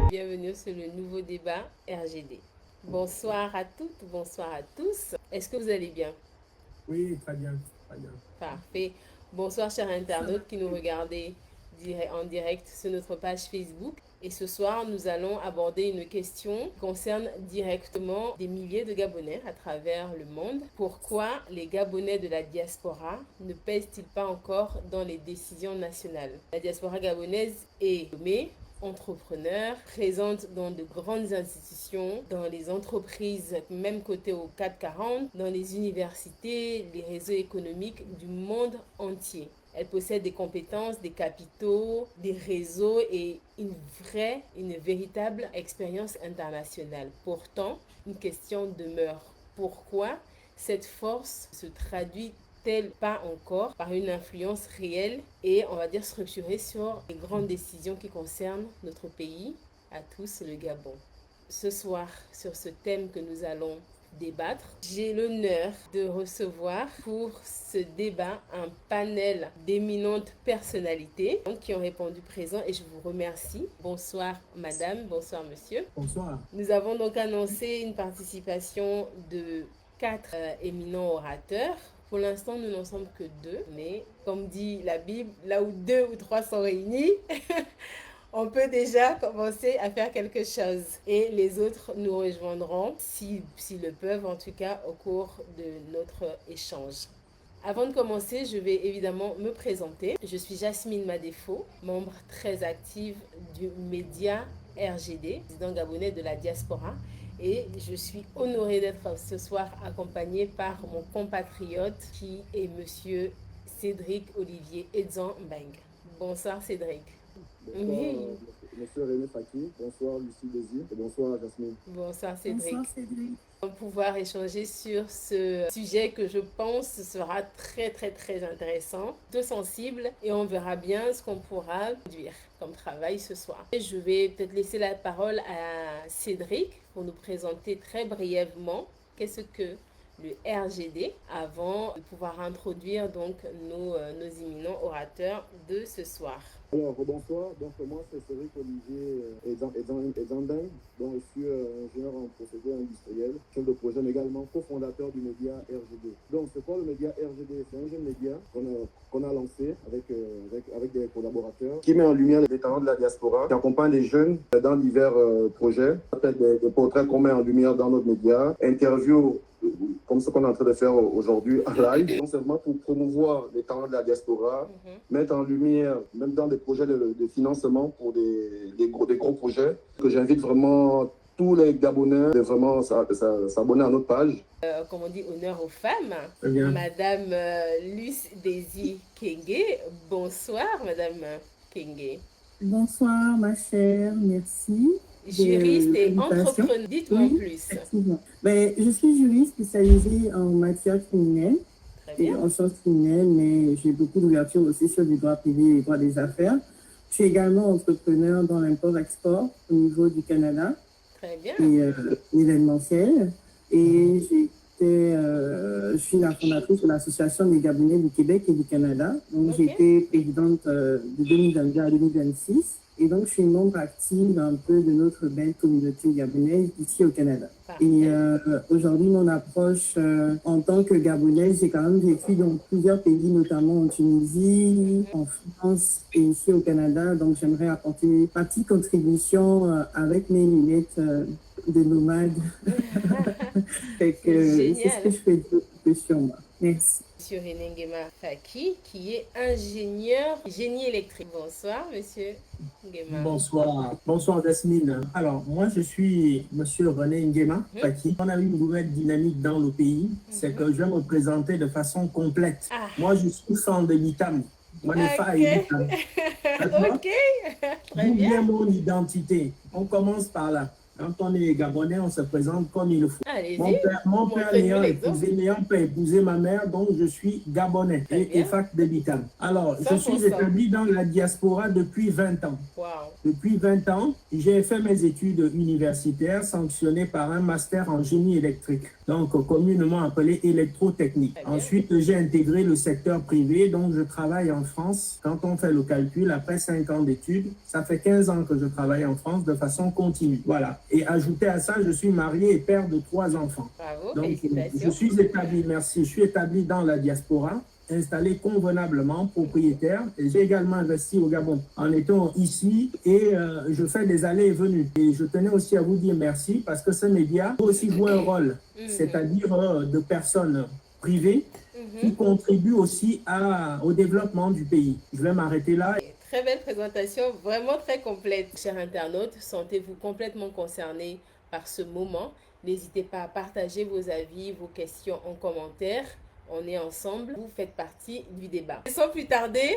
Bienvenue sur le nouveau débat RGD. Bonsoir à toutes, bonsoir à tous. Est-ce que vous allez bien? Oui, très bien, très bien. Parfait. Bonsoir chers internautes qui nous regardez en direct sur notre page Facebook. Et ce soir, nous allons aborder une question qui concerne directement des milliers de Gabonais à travers le monde. Pourquoi les Gabonais de la diaspora ne pèsent-ils pas encore dans les décisions nationales? La diaspora gabonaise est nommée entrepreneur, présente dans de grandes institutions, dans les entreprises, même côté au 440, dans les universités, les réseaux économiques du monde entier. Elle possède des compétences, des capitaux, des réseaux et une véritable expérience internationale. Pourtant, une question demeure. Pourquoi cette force se traduit-elle pas encore par une influence réelle et, on va dire, structurée sur les grandes décisions qui concernent notre pays, à tous, le Gabon? Ce soir, sur ce thème que nous allons débattre, j'ai l'honneur de recevoir pour ce débat un panel d'éminentes personnalités qui ont répondu présent et je vous remercie. Bonsoir madame, bonsoir monsieur. Bonsoir. Nous avons donc annoncé une participation de 4 éminents orateurs. Pour l'instant, nous n'en sommes que 2, mais comme dit la Bible, là où 2 ou 3 sont réunis, on peut déjà commencer à faire quelque chose. Et les autres nous rejoindront, s'ils le peuvent en tout cas, au cours de notre échange. Avant de commencer, je vais évidemment me présenter. Je suis Jasmine Madefo, membre très active du média RGD, président gabonais de la diaspora. Et je suis honorée d'être ce soir accompagnée par mon compatriote qui est monsieur Cédric Olivier Edzan Mbeng. Bonsoir Cédric. Bonsoir, Oui. monsieur René Faki, bonsoir Lucie Désir et bonsoir Jasmine. Bonsoir Cédric. Bonsoir Cédric. On va pouvoir échanger sur ce sujet que je pense sera très très très intéressant, tout sensible et on verra bien ce qu'on pourra produire comme travail ce soir. Et je vais peut-être laisser la parole à Cédric pour nous présenter très brièvement qu'est-ce que le RGD avant de pouvoir introduire donc nos éminents orateurs de ce soir. Alors, bonsoir. Donc, moi, c'est Cédric Olivier Ezandeng. Donc, je suis ingénieur en procédé industriel, chef de projet, mais également cofondateur du média RGD. Donc, c'est quoi le média RGD? C'est un jeune média qu'on a lancé avec des collaborateurs qui met en lumière les talents de la diaspora, qui accompagne les jeunes dans divers projets, des portraits qu'on met en lumière dans notre média, interviews comme ce qu'on est en train de faire aujourd'hui à live. Donc, c'est vraiment pour promouvoir les talents de la diaspora, mettre en lumière, même dans des projets de financement pour des gros projets, que j'invite vraiment tous les Gabonais de vraiment s'abonner à notre page. Comme on dit, honneur aux femmes. Bien. Madame Luce Désir Kenge. Bonsoir, Madame Kenge. Bonsoir ma chère, merci. Juriste et entrepreneur. Dites-moi Oui, plus. effectivement. Je suis juriste spécialisée en matière criminelle et en sciences criminelles, mais j'ai beaucoup d'ouverture aussi sur le droit privé et le droit des affaires. Je suis également entrepreneur dans l'import-export au niveau du Canada. Très bien. Et l'événementiel. Et je suis la fondatrice de l'Association des Gabonais du Québec et du Canada. Donc, j'ai été présidente de 2022 à 2026. Et donc, je suis membre active un peu de notre belle communauté gabonaise ici au Canada. Parfait. Et aujourd'hui, mon approche en tant que Gabonaise, j'ai quand même vécu dans plusieurs pays, notamment en Tunisie, en France et ici au Canada. Donc, j'aimerais apporter une petite contribution avec mes lunettes de nomade. C'est ce que je fais de sur moi. Merci. Monsieur René Nguema Faki, qui est ingénieur génie électrique. Bonsoir, monsieur Nguema. Bonsoir. Bonsoir, Jasmine. Alors, moi, je suis monsieur René Nguema Faki. On a eu une nouvelle dynamique dans le pays. C'est que je vais me présenter de façon complète. Moi, je suis fan de l'ITAM. Moi, les femmes et l'ITAM. Ok, très bien. Mon identité. On commence par là. Quand on est Gabonais, on se présente comme il faut. Allez-y. Mon père n'ayant pas épousé ma mère, donc je suis gabonais et fac d'habitant. Alors, 100%. Je suis établi dans la diaspora depuis 20 ans. Wow. Depuis 20 ans, j'ai fait mes études universitaires sanctionnées par un master en génie électrique, donc communément appelé électrotechnique. Ensuite, j'ai intégré le secteur privé, donc je travaille en France. Quand on fait le calcul, après 5 ans d'études, ça fait 15 ans que je travaille en France de façon continue. Voilà. Et ajouté à ça, je suis marié et père de 3 enfants. Bravo, donc, félicitations. Je suis établi dans la diaspora, installé convenablement, propriétaire. Et j'ai également investi au Gabon en étant ici et je fais des allées et venues. Et je tenais aussi à vous dire merci parce que ce média peut aussi jouer un rôle, c'est-à-dire de personnes privées qui contribuent aussi au développement du pays. Je vais m'arrêter là. Très belle présentation, vraiment très complète. Chers internautes, sentez-vous complètement concernés par ce moment. N'hésitez pas à partager vos avis, vos questions en commentaire. On est ensemble, vous faites partie du débat. Et sans plus tarder,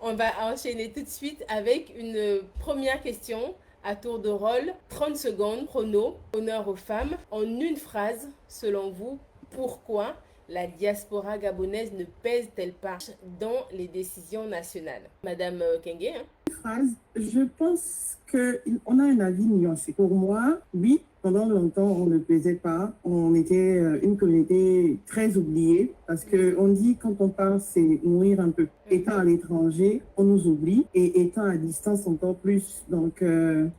on va enchaîner tout de suite avec une première question à tour de rôle. 30 secondes, chrono, honneur aux femmes. En une phrase, selon vous, pourquoi la diaspora gabonaise ne pèse-t-elle pas dans les décisions nationales? Madame Kenge, Phrase, je pense qu'on a un avis nuancé. Pour moi, oui, pendant longtemps, on ne pesait pas. On était une communauté très oubliée parce qu'on dit quand on parle, c'est mourir un peu. Étant à l'étranger, on nous oublie et étant à distance encore plus. Donc,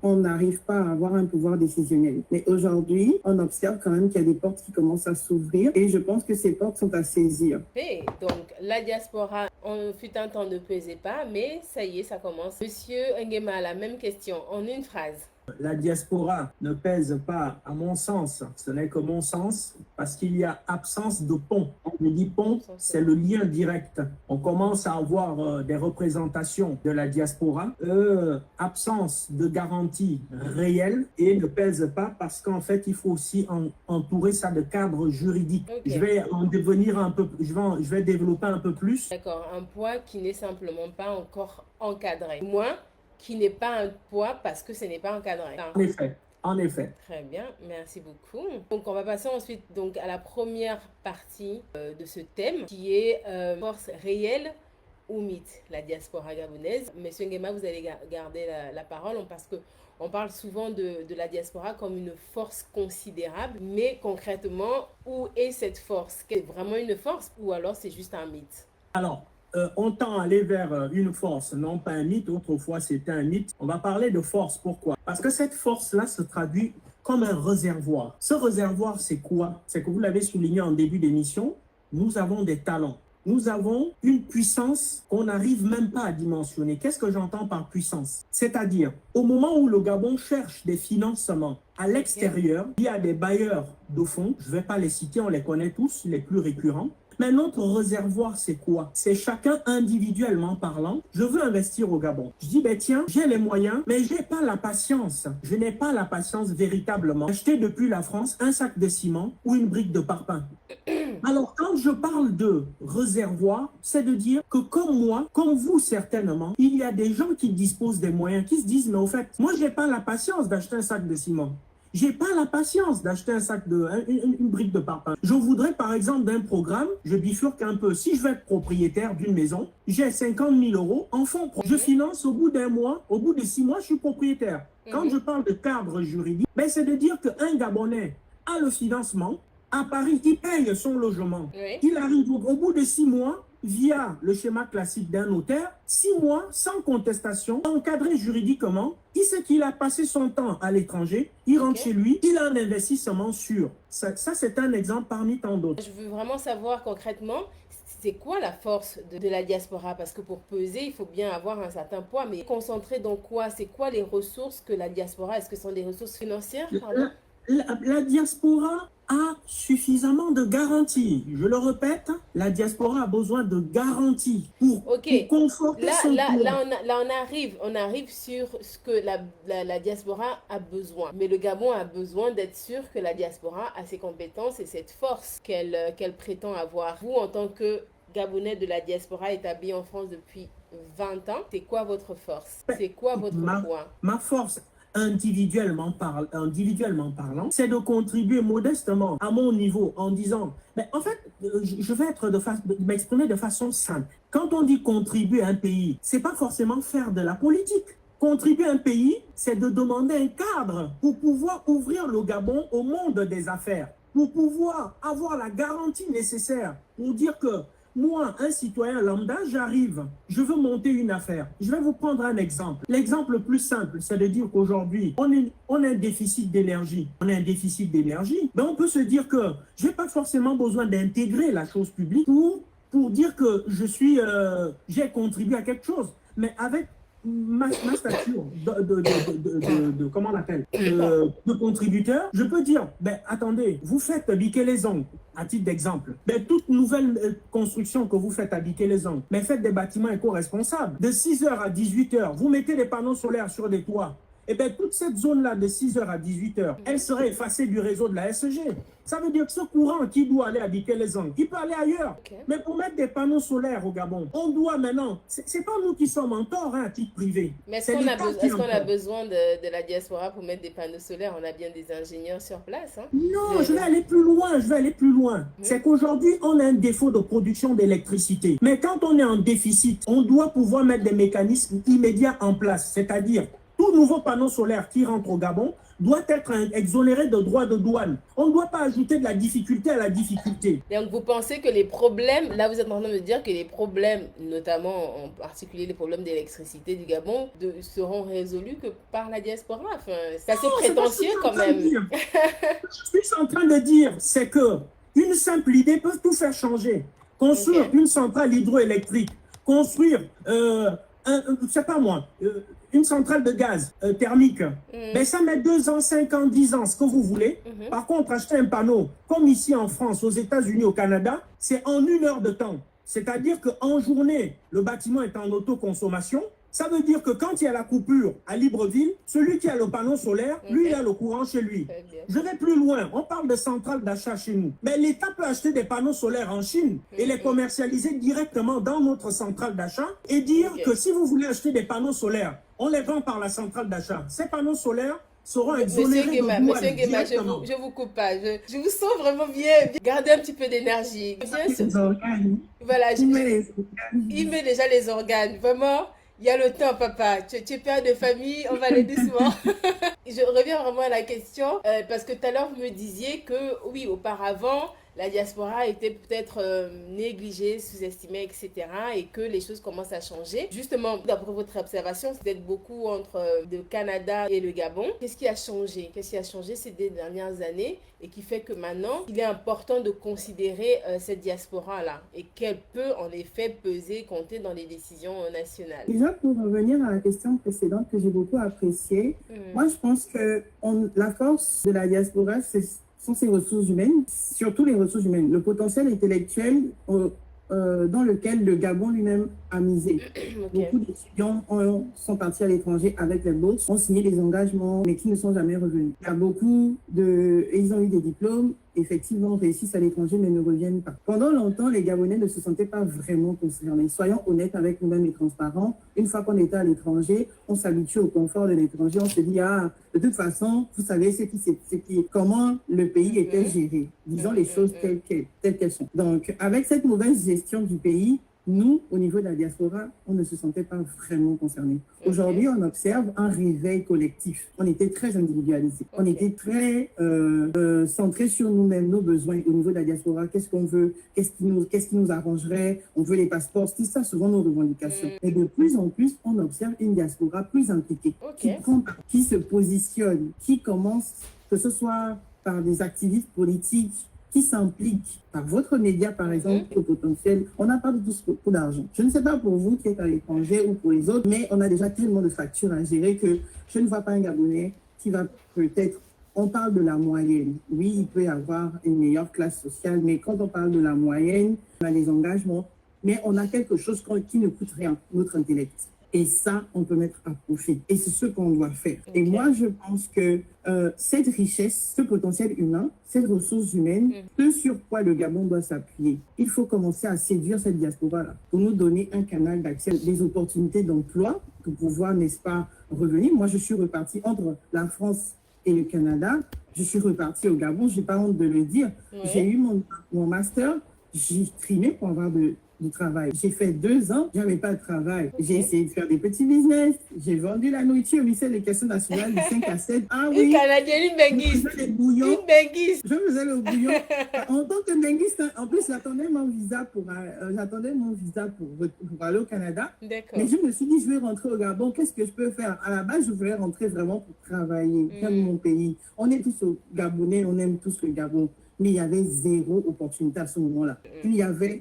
on n'arrive pas à avoir un pouvoir décisionnel. Mais aujourd'hui, on observe quand même qu'il y a des portes qui commencent à s'ouvrir et je pense que ces portes sont à saisir. Et donc, la diaspora, on fut un temps ne pesait pas, mais ça y est, ça commence. Monsieur Nguema, la même question, en une phrase. La diaspora ne pèse pas, à mon sens, ce n'est que mon sens, parce qu'il y a absence de pont. Quand je dis pont, c'est le lien direct. On commence à avoir des représentations de la diaspora, absence de garantie réelle et ne pèse pas parce qu'en fait, il faut aussi entourer ça de cadre juridique. Okay. Je vais en devenir un peu, je vais développer un peu plus. D'accord, un poids qui n'est simplement pas encore encadré. Moi, qui n'est pas un poids parce que ce n'est pas encadré. En effet. Très bien, merci beaucoup. Donc, on va passer ensuite donc, à la première partie de ce thème qui est force réelle ou mythe, la diaspora gabonaise. Monsieur Nguema, vous allez garder la parole parce qu'on parle souvent de la diaspora comme une force considérable, mais concrètement, où est cette force? Est-ce vraiment une force ou alors c'est juste un mythe? Alors, on tend à aller vers une force, non pas un mythe. Autrefois, c'était un mythe. On va parler de force. Pourquoi? Parce que cette force-là se traduit comme un réservoir. Ce réservoir, c'est quoi? C'est que vous l'avez souligné en début d'émission, nous avons des talents. Nous avons une puissance qu'on n'arrive même pas à dimensionner. Qu'est-ce que j'entends par puissance? C'est-à-dire, au moment où le Gabon cherche des financements à l'extérieur, il y a des bailleurs de fonds, je ne vais pas les citer, on les connaît tous, les plus récurrents. Mais notre réservoir, c'est quoi? C'est chacun individuellement parlant. Je veux investir au Gabon. Je dis, ben tiens, j'ai les moyens, mais je n'ai pas la patience. Je n'ai pas la patience véritablement d'acheter depuis la France un sac de ciment ou une brique de parpaing. Alors, quand je parle de réservoir, c'est de dire que comme moi, comme vous certainement, il y a des gens qui disposent des moyens, qui se disent, mais au fait, moi, je n'ai pas la patience d'acheter un sac de ciment. J'ai pas la patience d'acheter une brique de parpaing. Je voudrais par exemple d'un programme, je bifurque un peu. Si je veux être propriétaire d'une maison, j'ai 50 000 euros en fonds. Je finance au bout d'un mois, au bout de 6 mois, je suis propriétaire. Quand je parle de cadre juridique, ben c'est de dire qu'un Gabonais a le financement. À Paris, il paye son logement. Oui. Il arrive au bout de 6 mois, via le schéma classique d'un notaire, 6 mois sans contestation, encadré juridiquement. Il sait qu'il a passé son temps à l'étranger, il rentre chez lui, il a un investissement sûr. Ça c'est un exemple parmi tant d'autres. Je veux vraiment savoir concrètement, c'est quoi la force de la diaspora? Parce que pour peser, il faut bien avoir un certain poids, mais concentré dans quoi? C'est quoi les ressources que la diaspora, est-ce que ce sont des ressources financières? La diaspora a suffisamment de garanties. Je le répète, la diaspora a besoin de garanties pour conforter son là, on arrive sur ce que la diaspora a besoin. Mais le Gabon a besoin d'être sûr que la diaspora a ses compétences et cette force qu'elle prétend avoir. Vous, en tant que Gabonais de la diaspora établi en France depuis 20 ans, c'est quoi votre force? C'est quoi votre poids? Ma force, individuellement parlant, c'est de contribuer modestement à mon niveau en disant, mais en fait, je vais m'exprimer de façon simple. Quand on dit contribuer à un pays, c'est pas forcément faire de la politique. Contribuer à un pays, c'est de demander un cadre pour pouvoir ouvrir le Gabon au monde des affaires, pour pouvoir avoir la garantie nécessaire pour dire que moi, un citoyen lambda, j'arrive, je veux monter une affaire. Je vais vous prendre un exemple. L'exemple le plus simple, c'est de dire qu'aujourd'hui, on a un déficit d'énergie. Mais on peut se dire que je n'ai pas forcément besoin d'intégrer la chose publique pour dire que j'ai contribué à quelque chose. Mais avec ma stature comment on appelle, de contributeur, je peux dire, ben attendez, vous faites biquer les ongles, à titre d'exemple. Ben, toute nouvelle construction que vous faites à biquer les ongles, mais faites des bâtiments éco-responsables. De 6h à 18h, vous mettez des panneaux solaires sur des toits. Et bien, toute cette zone-là de 6h à 18h, elle serait effacée du réseau de la SG. Ça veut dire que ce courant qui doit aller habiter les zones, il peut aller ailleurs. Okay. Mais pour mettre des panneaux solaires au Gabon, on doit maintenant, c'est pas nous qui sommes en tort à titre privé. Mais est-ce qu'on a besoin de la diaspora pour mettre des panneaux solaires? On a bien des ingénieurs sur place. Hein? Non, je vais aller plus loin. C'est qu'aujourd'hui, on a un défaut de production d'électricité. Mais quand on est en déficit, on doit pouvoir mettre des mécanismes immédiats en place. C'est-à-dire, tout nouveau panneau solaire qui rentre au Gabon doit être exonéré de droits de douane. On ne doit pas ajouter de la difficulté à la difficulté. Donc vous pensez que les problèmes, là vous êtes en train de me dire que les problèmes, notamment en particulier les problèmes d'électricité du Gabon, seront résolus que par la diaspora. Enfin, c'est assez prétentieux quand même. Ce que je suis en train de dire, c'est que une simple idée peut tout faire changer. Construire une centrale hydroélectrique, construire c'est pas moi, une centrale de gaz thermique, ben ça met 2 ans, 5 ans, 10 ans, ce que vous voulez. Par contre, acheter un panneau, comme ici en France, aux États-Unis, au Canada, c'est en 1 heure de temps. C'est-à-dire qu'en journée, le bâtiment est en autoconsommation. Ça veut dire que quand il y a la coupure à Libreville, celui qui a le panneau solaire, lui, il a le courant chez lui. Je vais plus loin. On parle de centrales d'achat chez nous. Mais l'État peut acheter des panneaux solaires en Chine et les commercialiser directement dans notre centrale d'achat et dire que si vous voulez acheter des panneaux solaires, on les vend par la centrale d'achat. Ces panneaux solaires seront exonérés de douane. Monsieur Nguema, je vous coupe pas. Je vous sens vraiment bien. Gardez un petit peu d'énergie. Voilà. Il met déjà les organes. Vraiment. Il y a le temps, papa. Tu es père de famille, on va aller doucement. Je reviens vraiment à la question, parce que tout à l'heure, vous me disiez que, oui, auparavant, la diaspora était peut-être négligée, sous-estimée, etc. et que les choses commencent à changer. Justement, d'après votre observation, c'est peut-être beaucoup entre le Canada et le Gabon. Qu'est-ce qui a changé? Qu'est-ce qui a changé ces dernières années et qui fait que maintenant, il est important de considérer cette diaspora-là et qu'elle peut en effet peser, compter dans les décisions nationales? Déjà, pour revenir à la question précédente que j'ai beaucoup appréciée, moi je pense que la force de la diaspora, sont ses ressources humaines, surtout les ressources humaines, le potentiel intellectuel dans lequel le Gabon lui-même a misé. Beaucoup d'étudiants sont partis à l'étranger avec les bourses, ont signé des engagements, mais qui ne sont jamais revenus. Il y a ils ont eu des diplômes, effectivement réussissent à l'étranger, mais ne reviennent pas. Pendant longtemps, les Gabonais ne se sentaient pas vraiment concernés. Soyons honnêtes avec nous-mêmes et transparents. Une fois qu'on était à l'étranger, on s'habitue au confort de l'étranger. On se dit, de toute façon, vous savez comment le pays était géré. Disons les choses telles qu'elles sont. Donc, avec cette mauvaise gestion du pays, nous, au niveau de la diaspora, on ne se sentait pas vraiment concernés. Aujourd'hui, on observe un réveil collectif. On était très individualisés. On était très centrés sur nous-mêmes, nos besoins au niveau de la diaspora. Qu'est-ce qu'on veut? Qu'est-ce qui nous arrangerait? On veut les passeports. C'est ça, souvent, nos revendications. Et de plus en plus, on observe une diaspora plus impliquée, qui se positionne, qui commence, que ce soit par des activistes politiques, qui s'impliquent par votre média, par exemple, au potentiel. On n'a pas du tout beaucoup d'argent. Je ne sais pas pour vous qui êtes à l'étranger ou pour les autres, mais on a déjà tellement de factures à gérer que je ne vois pas un Gabonais qui va peut-être... On parle de la moyenne. Oui, il peut y avoir une meilleure classe sociale, mais quand on parle de la moyenne, on a des engagements, mais on a quelque chose qui ne coûte rien, notre intellect. Et ça, on peut mettre à profit. Et c'est ce qu'on doit faire. Et moi, je pense que cette richesse, ce potentiel humain, cette ressource humaine, ce sur quoi le Gabon doit s'appuyer, il faut commencer à séduire cette diaspora-là pour nous donner un canal d'accès, des opportunités d'emploi pour pouvoir, n'est-ce pas, revenir. Moi, je suis repartie entre la France et le Canada. Je suis repartie au Gabon, je n'ai pas honte de le dire. Ouais. J'ai eu mon master, j'ai trimé pour avoir du travail. J'ai fait 2 ans, j'avais pas de travail. Okay. J'ai essayé de faire des petits business. J'ai vendu la nourriture au ministère de l'Éducation nationale de 5 à 7. Ah oui. Une Canadienne, une benguiste. Je faisais les bouillons. Une benguiste. Je faisais le bouillon. En tant que benguiste, en plus, j'attendais mon visa pour aller au Canada. D'accord. Mais je me suis dit, je vais rentrer au Gabon. Qu'est-ce que je peux faire? À la base, je voulais rentrer vraiment pour travailler. J'aime mon pays. On est tous au Gabonais, on aime tous le Gabon. Mais il y avait 0 opportunité à ce moment-là.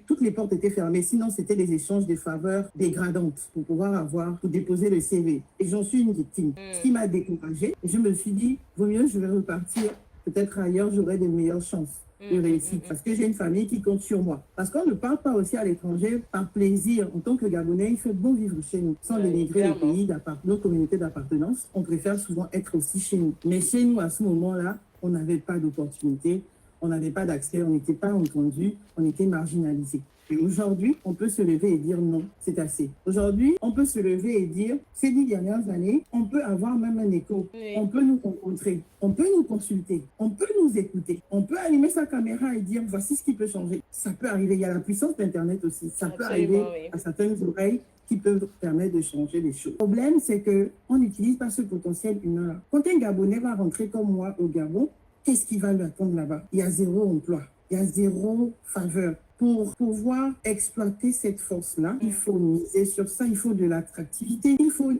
Toutes les portes étaient fermées. Sinon, c'était des échanges de faveurs dégradantes pour pour déposer le CV. Et j'en suis une victime. Ce qui m'a découragée. Et je me suis dit, vaut mieux, je vais repartir. Peut-être ailleurs, j'aurai de meilleures chances de réussite. Parce que j'ai une famille qui compte sur moi. Parce qu'on ne part pas aussi à l'étranger par plaisir. En tant que Gabonais, il fait bon vivre chez nous. Sans dénigrer les pays, nos communautés d'appartenance, on préfère souvent être aussi chez nous. Mais chez nous, à ce moment-là, on n'avait pas d'opportunité. On n'avait pas d'accès, on n'était pas entendu, on était marginalisés. Et aujourd'hui, on peut se lever et dire non, c'est assez. Aujourd'hui, on peut se lever et dire, ces 10 dernières années, on peut avoir même un écho. Oui. On peut nous rencontrer, on peut nous consulter, on peut nous écouter. On peut allumer sa caméra et dire, voici ce qui peut changer. Ça peut arriver, il y a la puissance d'Internet aussi. Ça peut arriver à certaines oreilles qui peuvent permettre de changer les choses. Le problème, c'est qu'on n'utilise pas ce potentiel humain-là. Quand un Gabonais va rentrer comme moi au Gabon, qu'est-ce qui va lui attendre là-bas? Il y a 0 emploi, il y a 0 faveur. Pour pouvoir exploiter cette force-là, il faut miser sur ça, il faut de l'attractivité.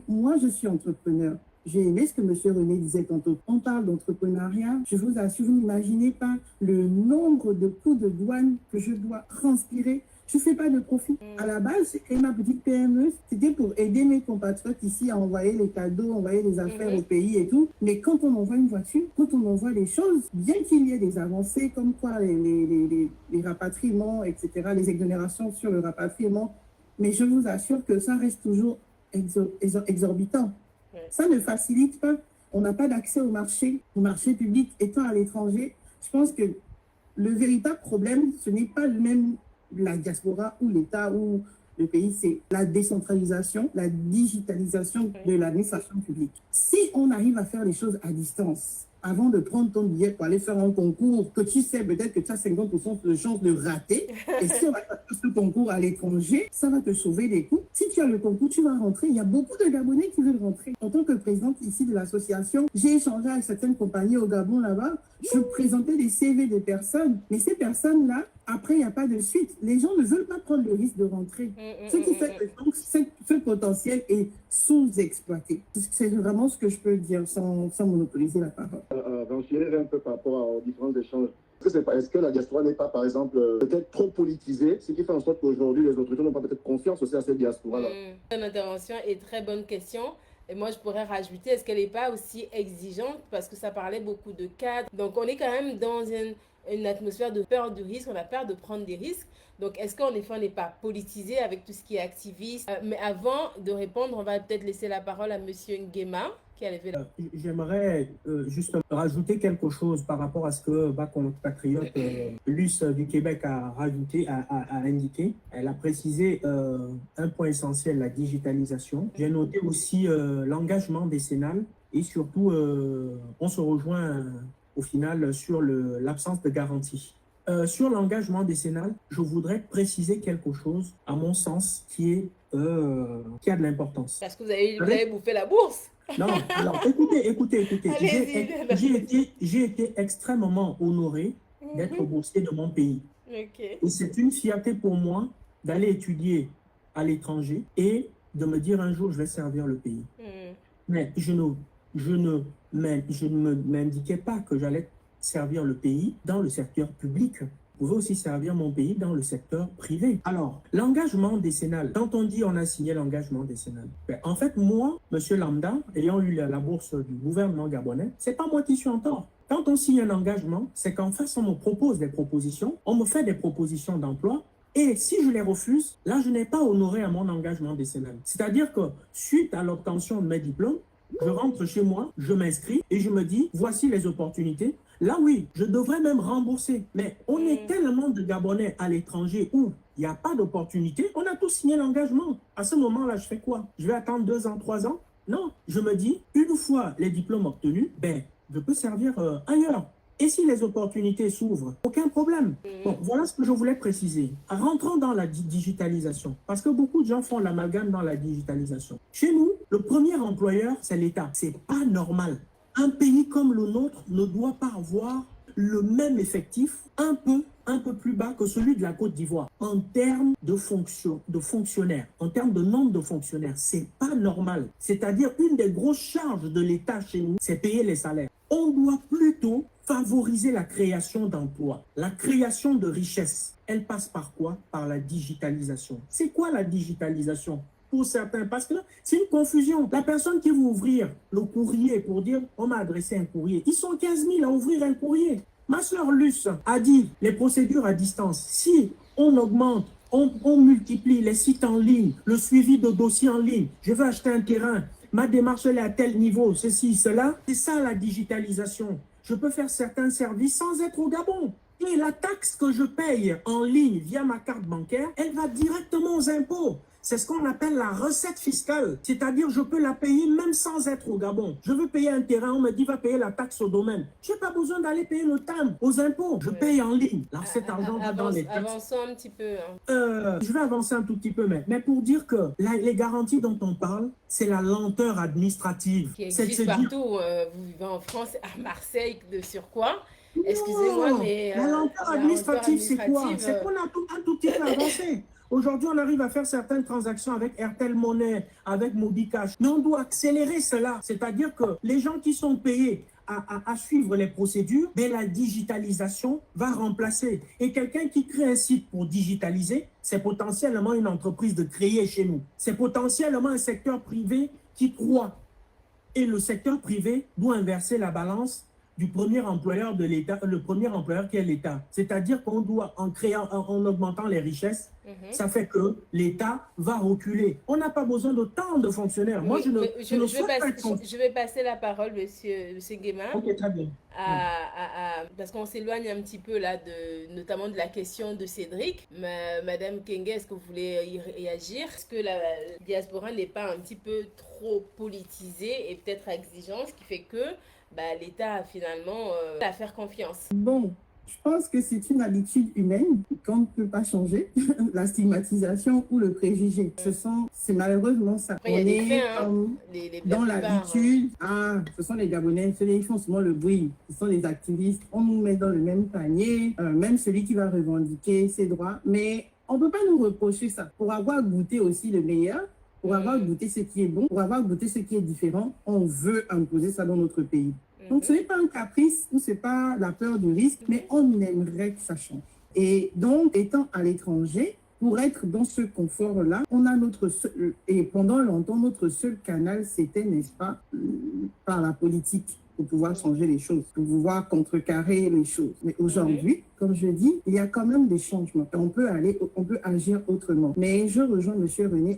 Moi, je suis entrepreneur. J'ai aimé ce que M. René disait tantôt. On parle d'entrepreneuriat. Je vous assure, vous n'imaginez pas le nombre de coûts de douane que je dois transpirer. Je ne fais pas de profit. À la base, j'ai créé ma petite PME. C'était pour aider mes compatriotes ici à envoyer les cadeaux, envoyer les affaires au pays et tout. Mais quand on envoie une voiture, quand on envoie des choses, bien qu'il y ait des avancées comme quoi les rapatriements, etc., les exonérations sur le rapatriement, mais je vous assure que ça reste toujours exorbitant. Ça ne facilite pas. On n'a pas d'accès au marché public. Étant à l'étranger, je pense que le véritable problème, ce n'est pas le même la diaspora ou l'État ou le pays, c'est la décentralisation, la digitalisation de l'administration publique. Si on arrive à faire les choses à distance, avant de prendre ton billet pour aller faire un concours, que tu sais peut-être que tu as 50% de chance de rater, et si on va faire ce concours à l'étranger, ça va te sauver des coûts. Si tu as le concours, tu vas rentrer. Il y a beaucoup de Gabonais qui veulent rentrer. En tant que présidente ici de l'association, j'ai échangé avec certaines compagnies au Gabon là-bas. Je présentais des CV de personnes, mais ces personnes-là, après, il n'y a pas de suite. Les gens ne veulent pas prendre le risque de rentrer. Ce qui fait que donc, ce potentiel est sous-exploité. C'est vraiment ce que je peux dire sans monopoliser la parole. Renchérir un peu par rapport aux différents échanges. Est-ce que la diaspora n'est pas, par exemple, peut-être trop politisée, ce qui fait en sorte qu'aujourd'hui, les autorités n'ont pas peut-être confiance aussi à cette diaspora-là? Bonne intervention et très bonne question. Et moi, je pourrais rajouter, est-ce qu'elle n'est pas aussi exigeante? Parce que ça parlait beaucoup de cadres. Donc, on est quand même dans une atmosphère de peur du risque. On a peur de prendre des risques. Donc, est-ce qu'en effet, on n'est pas politisé avec tout ce qui est activiste? Mais avant de répondre, on va peut-être laisser la parole à M. Nguema. J'aimerais juste rajouter quelque chose par rapport à ce que ma compatriote Luce du Québec a indiqué. Elle a précisé un point essentiel, la digitalisation. J'ai noté aussi l'engagement décennal et surtout, on se rejoint au final sur l'absence de garantie. Sur l'engagement décennal, je voudrais préciser quelque chose, à mon sens, qui a de l'importance. Parce que vous avez bouffé la bourse. Non, alors écoutez. J'ai été extrêmement honoré d'être boursier de mon pays. Okay. Et c'est une fierté pour moi d'aller étudier à l'étranger et de me dire un jour, je vais servir le pays. Mais je ne m'indiquais pas que j'allais servir le pays dans le secteur public. Je pouvais aussi servir mon pays dans le secteur privé. Alors, l'engagement décennal, quand on dit on a signé l'engagement décennal, en fait, moi, monsieur Lambda, ayant eu la bourse du gouvernement gabonais, c'est pas moi qui suis en tort. Quand on signe un engagement, c'est qu'en face, on me propose des propositions, on me fait des propositions d'emploi, et si je les refuse, là, je n'ai pas honoré à mon engagement décennal. C'est-à-dire que, suite à l'obtention de mes diplômes, je rentre chez moi, je m'inscris et je me dis, voici les opportunités. Là, oui, je devrais même rembourser. Mais on est tellement de Gabonais à l'étranger où il n'y a pas d'opportunité. On a tous signé l'engagement. À ce moment-là, je fais quoi? Je vais attendre 2 ans, 3 ans? Non, je me dis, une fois les diplômes obtenus, ben, je peux servir ailleurs. Et si les opportunités s'ouvrent, aucun problème. Bon, voilà ce que je voulais préciser. Rentrons dans la digitalisation, parce que beaucoup de gens font l'amalgame dans la digitalisation. Chez nous, le premier employeur, c'est l'État. C'est pas normal. Un pays comme le nôtre ne doit pas avoir le même effectif, un peu plus bas que celui de la Côte d'Ivoire. En termes de fonctionnaires, en termes de nombre de fonctionnaires, c'est pas normal. C'est-à-dire, une des grosses charges de l'État chez nous, c'est payer les salaires. On doit plutôt favoriser la création d'emplois, la création de richesses. Elle passe par quoi? Par la digitalisation. C'est quoi la digitalisation? Pour certains, parce que c'est une confusion. La personne qui veut ouvrir le courrier pour dire « on m'a adressé un courrier », ils sont 15 000 à ouvrir un courrier. Ma sœur Luce a dit les procédures à distance. Si on augmente, on multiplie les sites en ligne, le suivi de dossiers en ligne, je veux acheter un terrain, ma démarche elle est à tel niveau, ceci, cela, c'est ça la digitalisation. Je peux faire certains services sans être au Gabon. Et la taxe que je paye en ligne via ma carte bancaire, elle va directement aux impôts. C'est ce qu'on appelle la recette fiscale. C'est-à-dire, je peux la payer même sans être au Gabon. Je veux payer un terrain, on me dit, va payer la taxe au domaine. Je n'ai pas besoin d'aller payer le TAM aux impôts. Je paye en ligne. Là, cet argent va dans les taxes. Avançons un petit peu. Hein. Je vais avancer un tout petit peu, mais pour dire que les garanties dont on parle, c'est la lenteur administrative. Qui existe partout. Vous vivez en France, à Marseille, de surcroît. Excusez-moi, mais... La lenteur administrative, c'est quoi? C'est qu'on a un tout petit peu avancé. Aujourd'hui, on arrive à faire certaines transactions avec Airtel Money, avec Mobicash. Mais on doit accélérer cela. C'est-à-dire que les gens qui sont payés à suivre les procédures, mais la digitalisation va remplacer. Et quelqu'un qui crée un site pour digitaliser, c'est potentiellement une entreprise de créer chez nous. C'est potentiellement un secteur privé qui croît. Et le secteur privé doit inverser la balance du premier employeur de l'État, le premier employeur qui est l'État. C'est-à-dire qu'on doit, en augmentant les richesses, ça fait que l'État va reculer. On n'a pas besoin de tant de fonctionnaires. Moi, je vais passer la parole, monsieur Nguema. Ok, très bien. Parce qu'on s'éloigne un petit peu là, notamment de la question de Cédric. Madame Kenge, est-ce que vous voulez y réagir? Est-ce que la diaspora n'est pas un petit peu trop politisée et peut-être exigeante, ce qui fait que l'État a finalement à faire confiance? Bon, je pense que c'est une habitude humaine qu'on ne peut pas changer, la stigmatisation ou le préjugé. C'est malheureusement ça. Après, on est faits, dans l'habitude. Ce sont les Gabonais, ils font souvent le bruit. Ce sont les activistes. On nous met dans le même panier, même celui qui va revendiquer ses droits. Mais on ne peut pas nous reprocher ça. Pour avoir goûté aussi le meilleur, pour avoir goûté ce qui est bon, pour avoir goûté ce qui est différent, on veut imposer ça dans notre pays. Donc, ce n'est pas un caprice ou ce n'est pas la peur du risque, mais on aimerait que ça change. Et donc, étant à l'étranger, pour être dans ce confort-là, on a et pendant longtemps, notre seul canal, c'était, n'est-ce pas, par la politique, pour pouvoir changer les choses, pour pouvoir contrecarrer les choses. Mais aujourd'hui, comme je dis, il y a quand même des changements. On peut agir autrement. Mais je rejoins M. René,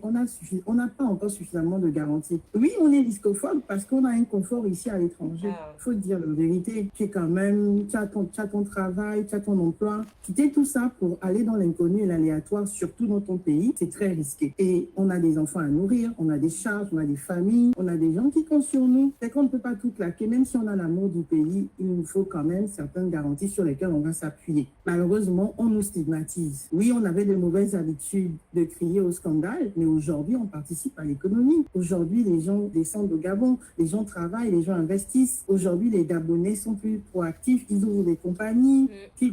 on n'a pas encore suffisamment de garanties. Oui, on est riscophobe parce qu'on a un confort ici à l'étranger. Il faut dire la vérité. Tu as ton travail, tu as ton emploi. Quitter tout ça pour aller dans l'inconnu et l'aléatoire, surtout dans ton pays, c'est très risqué. Et on a des enfants à nourrir, on a des charges, on a des familles, on a des gens qui comptent sur nous. C'est qu'on ne peut pas tout claquer. Même si on a l'amour du pays, il nous faut quand même certaines garanties sur lesquelles on va s'appuyer. Malheureusement, on nous stigmatise. Oui, on avait de mauvaises habitudes de crier au scandale, mais aujourd'hui, on participe à l'économie. Aujourd'hui, les gens descendent au Gabon, les gens travaillent, les gens investissent. Aujourd'hui, les Gabonais sont plus proactifs, ils ouvrent des compagnies,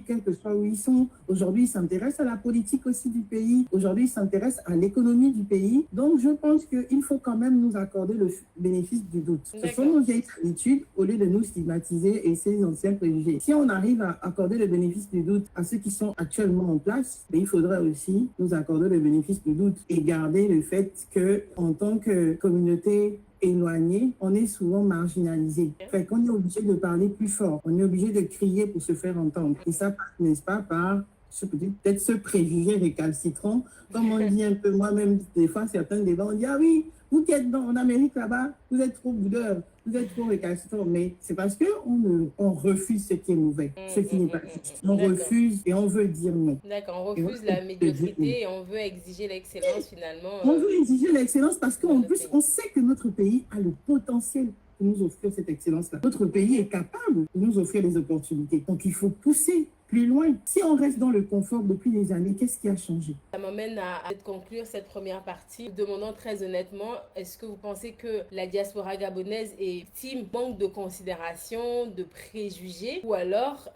quel que soit où ils sont. Aujourd'hui, ils s'intéressent à la politique aussi du pays. Aujourd'hui, ils s'intéressent à l'économie du pays. Donc, je pense qu'il faut quand même nous accorder le bénéfice du doute. Ce sont nos vieilles habitudes au lieu de nous stigmatiser et ces anciens préjugés. Si on arrive à accorder le bénéfice du doute à ceux qui sont actuellement en place, il faudrait aussi nous accorder le bénéfice du doute et garder le fait qu'en tant que communauté éloignée, on est souvent marginalisé. Fait qu'on est obligé de parler plus fort, on est obligé de crier pour se faire entendre. Et ça, n'est-ce pas, par peut-être ce préjugé récalcitrant, comme on dit un peu moi-même, des fois, certains débats, on dit, ah oui, vous qui êtes en Amérique là-bas, vous êtes trop boudeurs, vous êtes trop récalcitrants. Mais c'est parce qu'on refuse ce qui est mauvais, ce qui n'est pas juste. On refuse et on veut dire non. D'accord, on refuse la médiocrité et on veut exiger l'excellence finalement. On veut exiger l'excellence parce qu'en plus, on sait que notre pays a le potentiel de nous offrir cette excellence-là. Notre pays est capable de nous offrir des opportunités. Donc, il faut pousser plus loin. Si on reste dans le confort depuis des années, qu'est-ce qui a changé? Ça m'amène à conclure cette première partie. Demandant très honnêtement, est-ce que vous pensez que la diaspora gabonaise est victime manque de considération, de préjugés, ou alors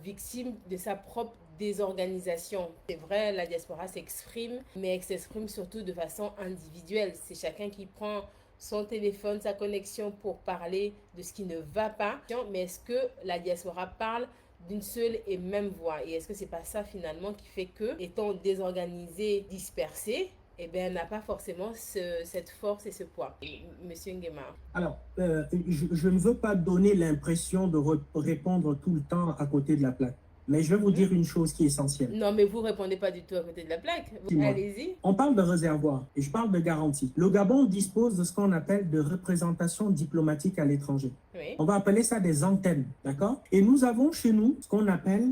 victime de sa propre désorganisation? C'est vrai, la diaspora s'exprime, mais elle s'exprime surtout de façon individuelle. C'est chacun qui prend son téléphone, sa connexion pour parler de ce qui ne va pas. Mais est-ce que la diaspora parle d'une seule et même voix? Et est-ce que c'est pas ça finalement qui fait que, étant désorganisé, dispersé, eh bien, n'a pas forcément cette force et ce poids? Monsieur Nguema. Alors, je ne veux pas donner l'impression de répondre tout le temps à côté de la plaque. Mais je vais vous dire une chose qui est essentielle. Non, mais vous ne répondez pas du tout à côté de la plaque. Allez-y. On parle de réservoir et je parle de garantie. Le Gabon dispose de ce qu'on appelle de représentation diplomatique à l'étranger. Oui. On va appeler ça des antennes, d'accord? Et nous avons chez nous ce qu'on appelle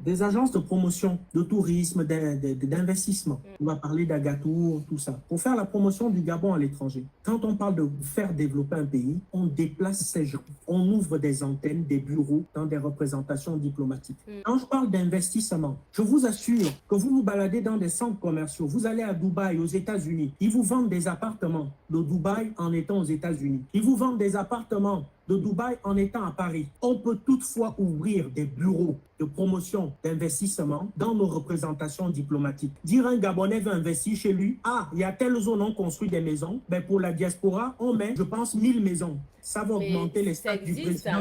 des agences de promotion, de tourisme, d'investissement. On va parler d'Agatour, tout ça. Pour faire la promotion du Gabon à l'étranger. Quand on parle de faire développer un pays, on déplace ces gens. On ouvre des antennes, des bureaux dans des représentations diplomatique. Quand je parle d'investissement, je vous assure que vous vous baladez dans des centres commerciaux, vous allez à Dubaï, aux États-Unis, ils vous vendent des appartements de Dubaï en étant aux États-Unis. Ils vous vendent des appartements de Dubaï en étant à Paris. On peut toutefois ouvrir des bureaux de promotion d'investissement dans nos représentations diplomatiques. Dire un Gabonais veut investir chez lui, ah, il y a telle zone, on construit des maisons, ben pour la diaspora, on met, je pense, 1000 maisons. Ça va augmenter les stats du président.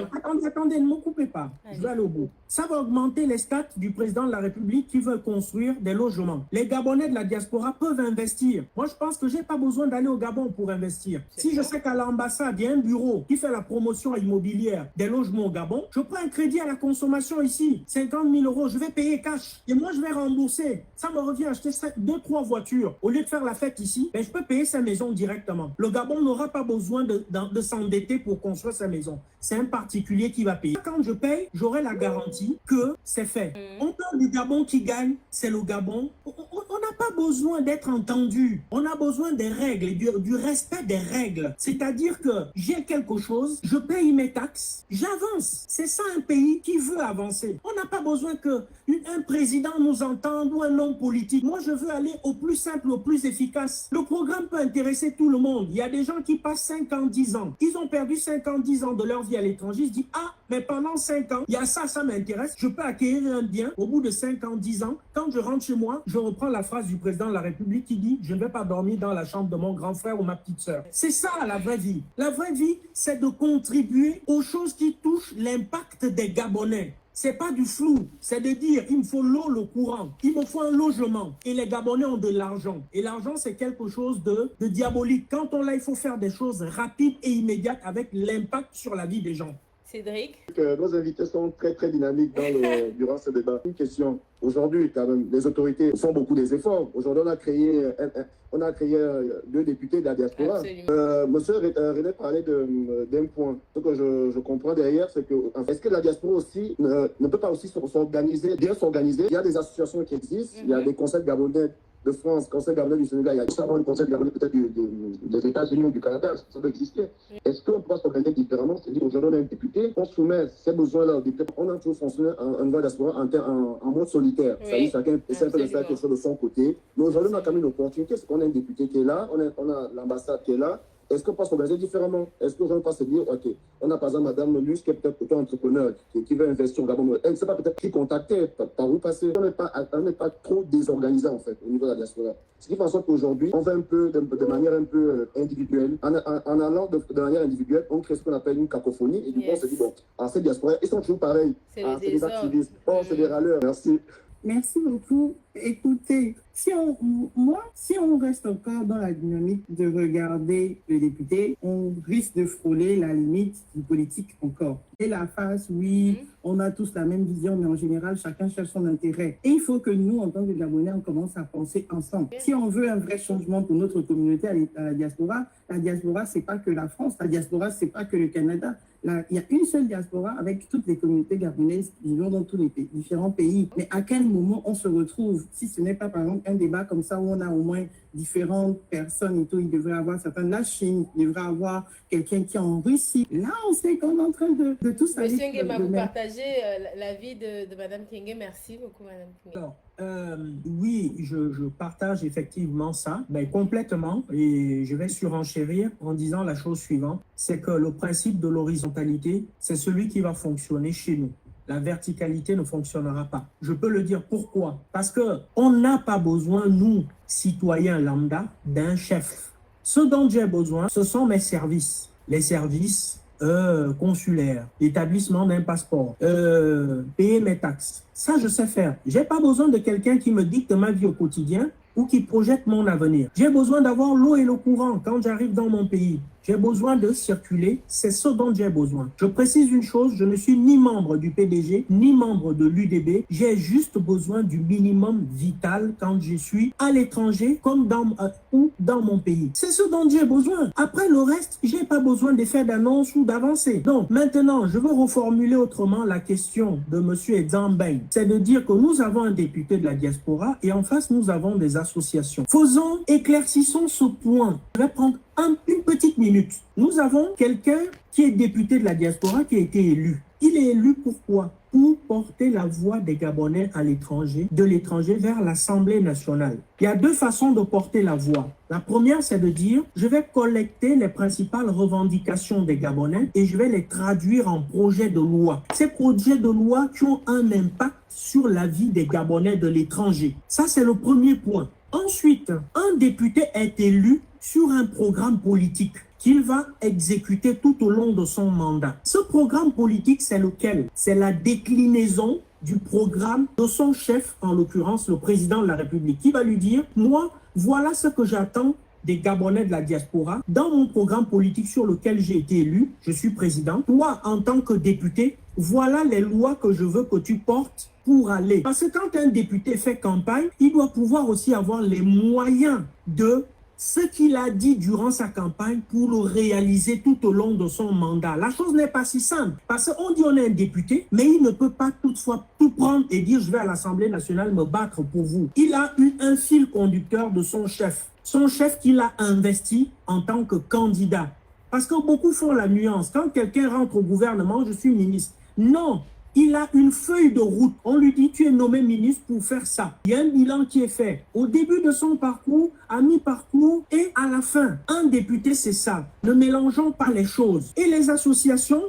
Attendez, ne me coupez pas. Je vais aller au bout. Ça va augmenter les stats du président de la République qui veut construire des logements. Les Gabonais de la diaspora peuvent investir. Moi, je pense que je n'ai pas besoin d'aller au Gabon pour investir. Si je sais qu'à l'ambassade, il y a un bureau qui fait la promotion immobilière des logements au Gabon, je prends un crédit à la consommation ici, 50 000 euros, je vais payer cash. Et moi, je vais rembourser. Ça me revient à acheter 2-3 voitures. Au lieu de faire la fête ici, ben, je peux payer sa maison directement. Le Gabon n'aura pas besoin de s'endetter pour construire sa maison. C'est un particulier qui va payer. Quand je paye, j'aurai la garantie que c'est fait. On parle du Gabon qui gagne, c'est le Gabon. On n'a pas besoin d'être entendu. On a besoin des règles, du respect des règles. C'est-à-dire que j'ai quelque chose, je paye mes taxes, j'avance. C'est ça un pays qui veut avancer. On n'a pas besoin qu'un président nous entende ou un homme politique. Moi, je veux aller au plus simple, au plus efficace. Le programme peut intéresser tout le monde. Il y a des gens qui passent 5 ans, 10 ans. Ils ont perdu 5 ans, 10 ans de leur vie à l'étranger. Ils se disent, ah, mais pendant 5 ans, il y a ça, ça m'intéresse. Je peux acquérir un bien. Au bout de 5 ans, 10 ans, quand je rentre chez moi, je reprends la phrase du président de la République qui dit, je ne vais pas dormir dans la chambre de mon grand frère ou ma petite sœur. C'est ça, la vraie vie. La vraie vie, c'est de contribuer aux choses qui touchent l'impact des Gabonais. C'est pas du flou, c'est de dire il me faut l'eau, le courant, il me faut un logement. Et les Gabonais ont de l'argent. Et l'argent, c'est quelque chose de diabolique. Quand on l'a, il faut faire des choses rapides et immédiates avec l'impact sur la vie des gens. Cédric? Nos invités sont très, très dynamiques durant ce débat. Une question. Aujourd'hui, quand même, les autorités font beaucoup des efforts. Aujourd'hui, on a créé 2 députés de la diaspora. Monsieur René parlait d'un point. Ce que je comprends derrière, c'est que est-ce que la diaspora aussi ne peut pas aussi s'organiser, bien s'organiser? Il y a des associations qui existent, il y a des conseils gabonais de France, conseil gabonais du Sénégal, il y a justement le conseil gabonais peut-être des États-Unis ou du Canada, ça doit exister. Est-ce qu'on peut s'organiser différemment? C'est-à-dire aujourd'hui, on a un député, on soumet ces besoins-là au député, on a toujours fonctionné en niveau diaspora en mode solitaire. Oui, chacun essaie de faire quelque chose de son côté. Mais aujourd'hui, on a quand même une opportunité, c'est qu'on a un député qui est là, on a l'ambassade qui est là. Est-ce qu'on peut s'organiser différemment? Est-ce qu'on peut se dire, OK, on a par exemple Madame Luce qui est peut-être auto-entrepreneur, qui veut investir au Gabon. Elle ne sait pas peut-être qui contacter, par où passer. On n'est pas trop désorganisé en fait au niveau de la diaspora. Ce qui fait en sorte qu'aujourd'hui, on va un peu de manière un peu individuelle. En allant de manière individuelle, on crée ce qu'on appelle une cacophonie. Et du coup, on se dit, bon, cette diaspora, ils sont toujours pareils. C'est des activistes. Oh, c'est des râleurs. Merci. Merci beaucoup. Écoutez, si on reste encore dans la dynamique de regarder le député, on risque de frôler la limite du politique encore. Et la face, oui, on a tous la même vision, mais en général, chacun cherche son intérêt. Et il faut que nous, en tant que Gabonais, on commence à penser ensemble. Si on veut un vrai changement pour notre communauté à la diaspora, c'est pas que la France, la diaspora, c'est pas que le Canada. Là, il y a une seule diaspora avec toutes les communautés gabonaises vivant dans tous les différents pays. Mais à quel moment on se retrouve? Si ce n'est pas, par exemple, un débat comme ça où on a au moins différentes personnes et tout, il devrait avoir certains, la Chine, il devrait avoir quelqu'un qui est en Russie. Là, on sait qu'on est en train de tout ça. Monsieur Nguema, vous partagez l'avis de Mme Kyenge. Merci beaucoup, Mme Kyenge. Alors, oui, je partage effectivement ça, mais complètement, et je vais surenchérir en disant la chose suivante, c'est que le principe de l'horizontalité, c'est celui qui va fonctionner chez nous. La verticalité ne fonctionnera pas. Je peux le dire pourquoi. Parce qu'on n'a pas besoin, nous, citoyens lambda, d'un chef. Ce dont j'ai besoin, ce sont mes services. Les services consulaires, l'établissement d'un passeport, payer mes taxes. Ça, je sais faire. J'ai pas besoin de quelqu'un qui me dicte ma vie au quotidien ou qui projette mon avenir. J'ai besoin d'avoir l'eau et le courant quand j'arrive dans mon pays. J'ai besoin de circuler, c'est ce dont j'ai besoin. Je précise une chose, je ne suis ni membre du PDG, ni membre de l'UDB. J'ai juste besoin du minimum vital quand je suis à l'étranger comme ou dans mon pays. C'est ce dont j'ai besoin. Après le reste, j'ai pas besoin d'effets d'annonce ou d'avancer. Donc maintenant, je veux reformuler autrement la question de M. Edzambeng. C'est de dire que nous avons un député de la diaspora et en face, nous avons des associations. Éclaircissons ce point. Je vais prendre une petite minute. Nous avons quelqu'un qui est député de la diaspora qui a été élu. Il est élu pourquoi? Pour porter la voix des Gabonais à l'étranger, de l'étranger vers l'Assemblée nationale. Il y a deux façons de porter la voix. La première, c'est de dire, je vais collecter les principales revendications des Gabonais et je vais les traduire en projets de loi. Ces projets de loi qui ont un impact sur la vie des Gabonais de l'étranger. Ça, c'est le premier point. Ensuite, un député est élu sur un programme politique qu'il va exécuter tout au long de son mandat. Ce programme politique, c'est lequel? C'est la déclinaison du programme de son chef, en l'occurrence le président de la République, qui va lui dire, moi, voilà ce que j'attends des Gabonais de la diaspora. Dans mon programme politique sur lequel j'ai été élu, je suis président. Toi, en tant que député, voilà les lois que je veux que tu portes pour aller. Parce que quand un député fait campagne, il doit pouvoir aussi avoir les moyens de ce qu'il a dit durant sa campagne pour le réaliser tout au long de son mandat. La chose n'est pas si simple, parce qu'on dit on est un député, mais il ne peut pas toutefois tout prendre et dire je vais à l'Assemblée nationale me battre pour vous. Il a eu un fil conducteur de son chef qu'il a investi en tant que candidat. Parce que beaucoup font la nuance. Quand quelqu'un rentre au gouvernement, je suis ministre. Non, il a une feuille de route. On lui dit, tu es nommé ministre pour faire ça. Il y a un bilan qui est fait au début de son parcours, à mi-parcours et à la fin. Un député, c'est ça. Ne mélangeons pas les choses. Et les associations,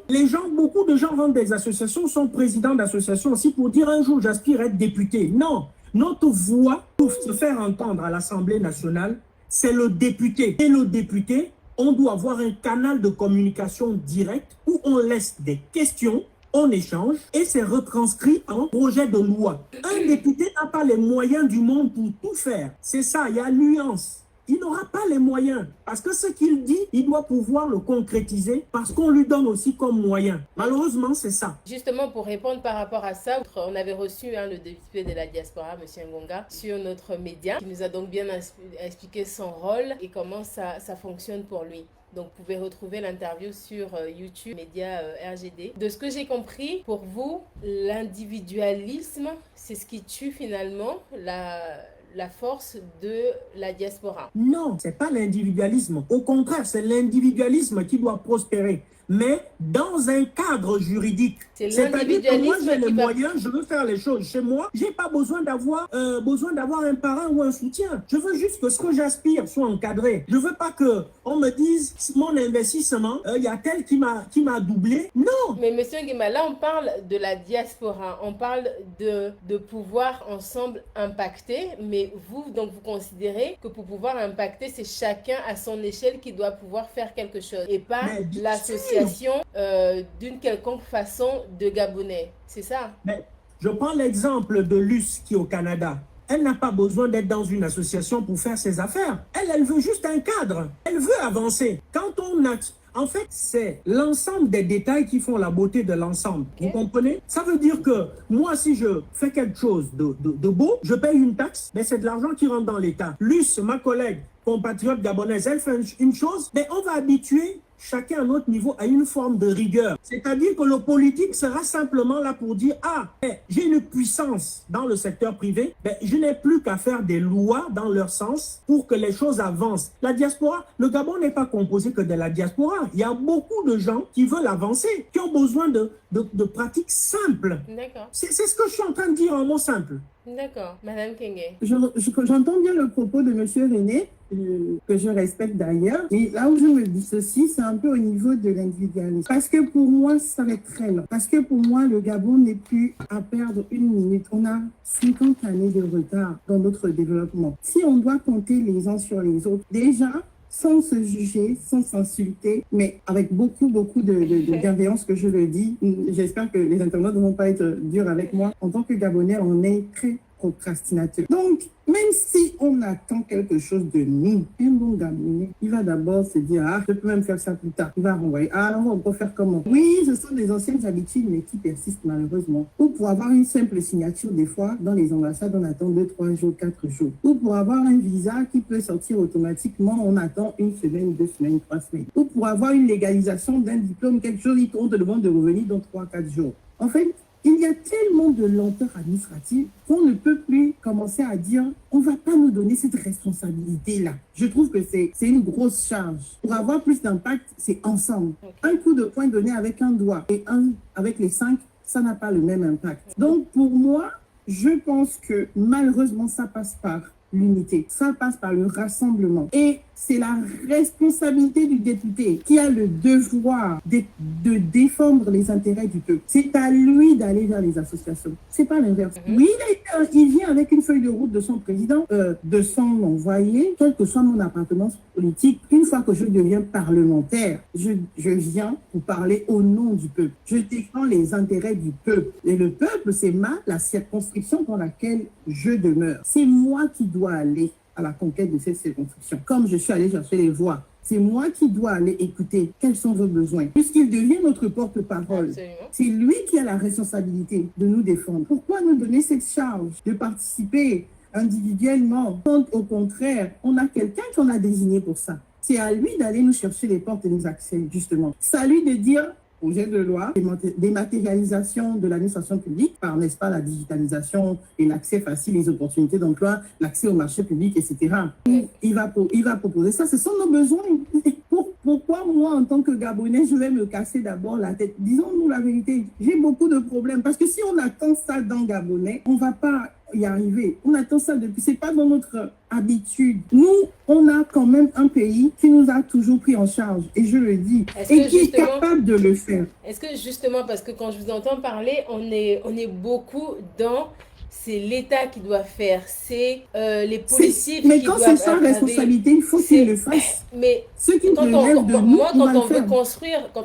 beaucoup de gens rentrent des associations, sont présidents d'associations aussi pour dire un jour, j'aspire à être député. Non, notre voix pour se faire entendre à l'Assemblée nationale, c'est le député. Et le député, on doit avoir un canal de communication direct où on laisse des questions, on échange et c'est retranscrit en projet de loi. Un député n'a pas les moyens du monde pour tout faire. C'est ça, il y a nuance. Il n'aura pas les moyens parce que ce qu'il dit, il doit pouvoir le concrétiser parce qu'on lui donne aussi comme moyen. Malheureusement, c'est ça. Justement, pour répondre par rapport à ça, on avait reçu le député de la diaspora, M. Ngonga, sur notre média, qui nous a donc bien expliqué son rôle et comment ça fonctionne pour lui. Donc, vous pouvez retrouver l'interview sur YouTube, média RGD. De ce que j'ai compris, pour vous, l'individualisme, c'est ce qui tue finalement la force de la diaspora. Non, c'est pas l'individualisme. Au contraire, c'est l'individualisme qui doit prospérer. Mais dans un cadre juridique. C'est-à-dire que moi, j'ai les moyens, je veux faire les choses chez moi. J'ai pas besoin d'avoir un parrain ou un soutien. Je veux juste que ce que j'aspire soit encadré. Je veux pas que on me dise mon investissement, il y a tel qui m'a doublé. Non. Mais monsieur Nguema, là, on parle de la diaspora. On parle de pouvoir ensemble impacter. Mais vous considérez que pour pouvoir impacter, c'est chacun à son échelle qui doit pouvoir faire quelque chose. Et pas l'association d'une quelconque façon de Gabonais. C'est ça? Mais Je prends l'exemple de Luce qui est au Canada. Elle n'a pas besoin d'être dans une association pour faire ses affaires. Elle veut juste un cadre. Elle veut avancer. Quand on a... En fait, c'est l'ensemble des détails qui font la beauté de l'ensemble. Vous comprenez? Ça veut dire que moi, si je fais quelque chose de beau, je paye une taxe, mais c'est de l'argent qui rentre dans l'État. Luce, ma collègue, compatriote gabonaise, elle fait une chose, mais on va habituer chacun à notre niveau à une forme de rigueur. C'est-à-dire que le politique sera simplement là pour dire « Ah, j'ai une puissance dans le secteur privé, je n'ai plus qu'à faire des lois dans leur sens pour que les choses avancent. » La diaspora, le Gabon n'est pas composé que de la diaspora. Il y a beaucoup de gens qui veulent avancer, qui ont besoin de pratiques simples. D'accord. C'est ce que je suis en train de dire en mots simples. D'accord. Madame Kenge. J'entends bien le propos de M. René, que je respecte d'ailleurs. Mais là où je me dissocie, c'est un peu au niveau de l'individualisme. Parce que pour moi, ça va être très long. Parce que pour moi, le Gabon n'est plus à perdre une minute. On a 50 années de retard dans notre développement. Si on doit compter les uns sur les autres, déjà, sans se juger, sans s'insulter, mais avec beaucoup de bienveillance que je le dis. J'espère que les internautes ne vont pas être durs avec moi. En tant que Gabonais, on est très procrastinateur. Donc, même si on attend quelque chose de nous, un bon Gabonais, il va d'abord se dire « Ah, je peux même faire ça plus tard. » Il va renvoyer « Ah, alors on peut faire comment ?» Oui, ce sont des anciennes habitudes, mais qui persistent malheureusement. Ou pour avoir une simple signature, des fois, dans les ambassades, on attend 2, 3 jours, 4 jours. Ou pour avoir un visa qui peut sortir automatiquement, on attend 1 semaine, 2 semaines, 3 semaines. Ou pour avoir une légalisation d'un diplôme, quelque chose, on te demande de revenir dans 3, 4 jours. En fait, il y a tellement de lenteur administrative qu'on ne peut plus commencer à dire on ne va pas nous donner cette responsabilité-là. Je trouve que c'est une grosse charge. Pour avoir plus d'impact, c'est ensemble. Un coup de poing donné avec un doigt et un avec les 5, ça n'a pas le même impact. Donc pour moi, je pense que malheureusement, ça passe par l'unité. Ça passe par le rassemblement. Et c'est la responsabilité du député qui a le devoir de défendre les intérêts du peuple. C'est à lui d'aller vers les associations. C'est pas l'inverse. Oui, il vient avec une feuille de route de son président, de son envoyé, quelle que soit mon appartenance politique. Une fois que je deviens parlementaire, je viens pour parler au nom du peuple. Je défends les intérêts du peuple. Et le peuple, c'est la circonscription dans laquelle je demeure. C'est moi qui dois aller à la conquête de cette circonscription. Comme je suis allé chercher les voix, c'est moi qui dois aller écouter quels sont vos besoins. Puisqu'il devient notre porte-parole, c'est lui qui a la responsabilité de nous défendre. Pourquoi nous donner cette charge de participer individuellement quand au contraire, on a quelqu'un qu'on a désigné pour ça? C'est à lui d'aller nous chercher les portes et nous accès, justement. C'est à lui de dire projet de loi, dématérialisation de l'administration publique par, n'est-ce pas, la digitalisation et l'accès facile, les opportunités d'emploi, l'accès au marché public, etc. Il va proposer ça. Ce sont nos besoins. Pourquoi moi, en tant que Gabonais, je vais me casser d'abord la tête? Disons-nous la vérité, j'ai beaucoup de problèmes. Parce que si on attend ça dans Gabonais, on ne va pas y arriver. On attend ça depuis, c'est pas dans notre habitude. Nous, on a quand même un pays qui nous a toujours pris en charge, et je le dis, et qui est capable de le faire. Est-ce que justement, parce que quand je vous entends parler, on est beaucoup dans... C'est l'État qui doit faire, c'est les policiers qui doivent... Mais quand c'est sa responsabilité, il faut qu'il le fasse. Mais ceux qui relèvent de nous, quand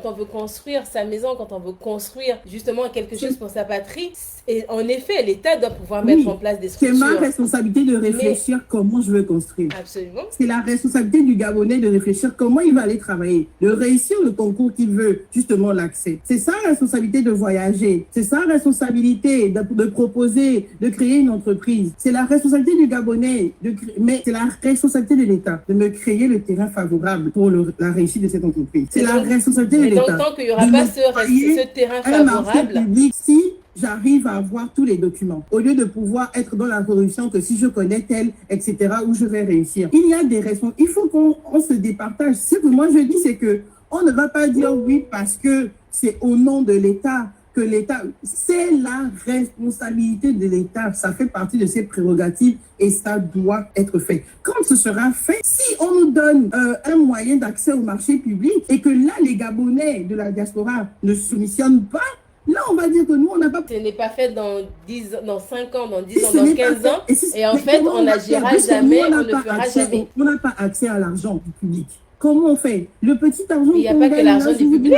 on veut construire sa maison, quand on veut construire justement quelque chose pour sa patrie, et en effet, l'État doit pouvoir mettre en place des structures. C'est ma responsabilité de réfléchir comment je veux construire. Absolument. C'est la responsabilité du Gabonais de réfléchir comment il va aller travailler, de réussir le concours qu'il veut, justement l'accès. C'est sa responsabilité de voyager. C'est sa responsabilité de proposer, de créer une entreprise. C'est la responsabilité du Gabonais, mais c'est la responsabilité de l'État de me créer le terrain favorable pour la réussite de cette entreprise. C'est la responsabilité de l'État. Donc, tant qu'il n'y aura pas ce terrain favorable... Si j'arrive à avoir tous les documents, au lieu de pouvoir être dans la corruption que si je connais tel, etc., où je vais réussir. Il y a des raisons. Il faut qu'on se départage. Ce que moi je dis, c'est que on ne va pas dire oui parce que c'est au nom de l'État que l'État, c'est la responsabilité de l'État. Ça fait partie de ses prérogatives et ça doit être fait. Quand ce sera fait, si on nous donne un moyen d'accès au marché public et que là, les Gabonais de la diaspora ne soumissionnent pas, là, on va dire que nous, on n'a pas... Ce n'est pas fait dans 5 ans, dans 10 ans, dans 15 ans. Et en fait, on n'agira jamais, on ne fera jamais. On n'a pas accès à l'argent du public. Comment on fait? Le petit argent... Il n'y a pas que l'argent du public,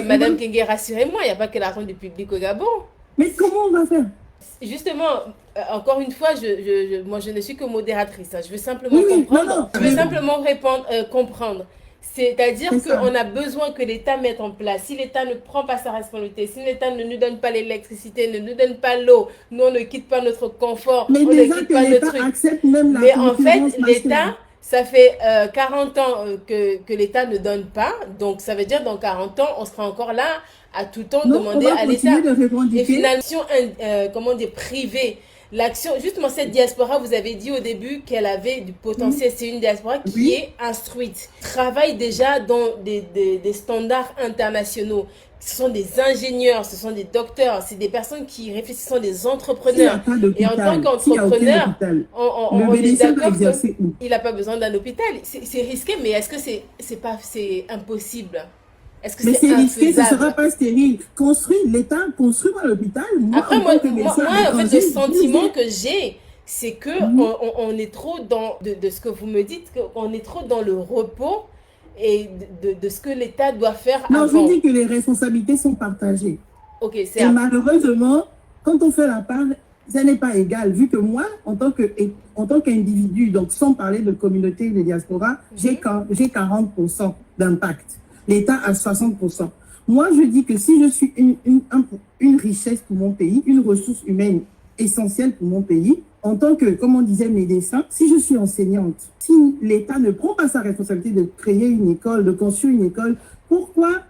Madame Kenge, rassurez-moi, il n'y a pas que l'argent du public au Gabon. Mais comment on va faire? Justement, encore une fois, moi je ne suis que modératrice. Hein. Je veux simplement comprendre. Je veux simplement comprendre. C'est-à-dire qu'on a besoin que l'État mette en place. Si l'État ne prend pas sa responsabilité, si l'État ne nous donne pas l'électricité, ne nous donne pas l'eau, nous on ne quitte pas notre confort, mais on ne quitte pas notre truc. Mais en fait, l'État, ça fait 40 ans que l'État ne donne pas. Donc ça veut dire dans 40 ans, on sera encore là à tout temps demander à l'État. Et finalement, privée. L'action, justement, cette diaspora, vous avez dit au début qu'elle avait du potentiel. C'est une diaspora qui est instruite, travaille déjà dans des standards internationaux. Ce sont des ingénieurs, ce sont des docteurs, c'est des personnes qui réfléchissent, ce sont des entrepreneurs. Et en tant qu'entrepreneur, on est d'accord qu'il n'a pas besoin d'un hôpital. C'est risqué, mais est-ce que c'est impossible? Mais c'est risqué, ce ne sera pas stérile. L'État construit l'hôpital. Après, moi, en fait, le sentiment que j'ai, c'est que on est trop dans, de ce que vous me dites, qu'on est trop dans le repos et de ce que l'État doit faire avant. Non, je dis que les responsabilités sont partagées. Ok, et malheureusement, quand on fait la part, ça n'est pas égal, vu que moi, en tant qu'individu, donc sans parler de communauté de diaspora, j'ai 40% d'impact. L'État à 60%. Moi, je dis que si je suis une richesse pour mon pays, une ressource humaine essentielle pour mon pays, en tant que, comme on disait, médecin, si je suis enseignante, si l'État ne prend pas sa responsabilité de créer une école, de construire une école,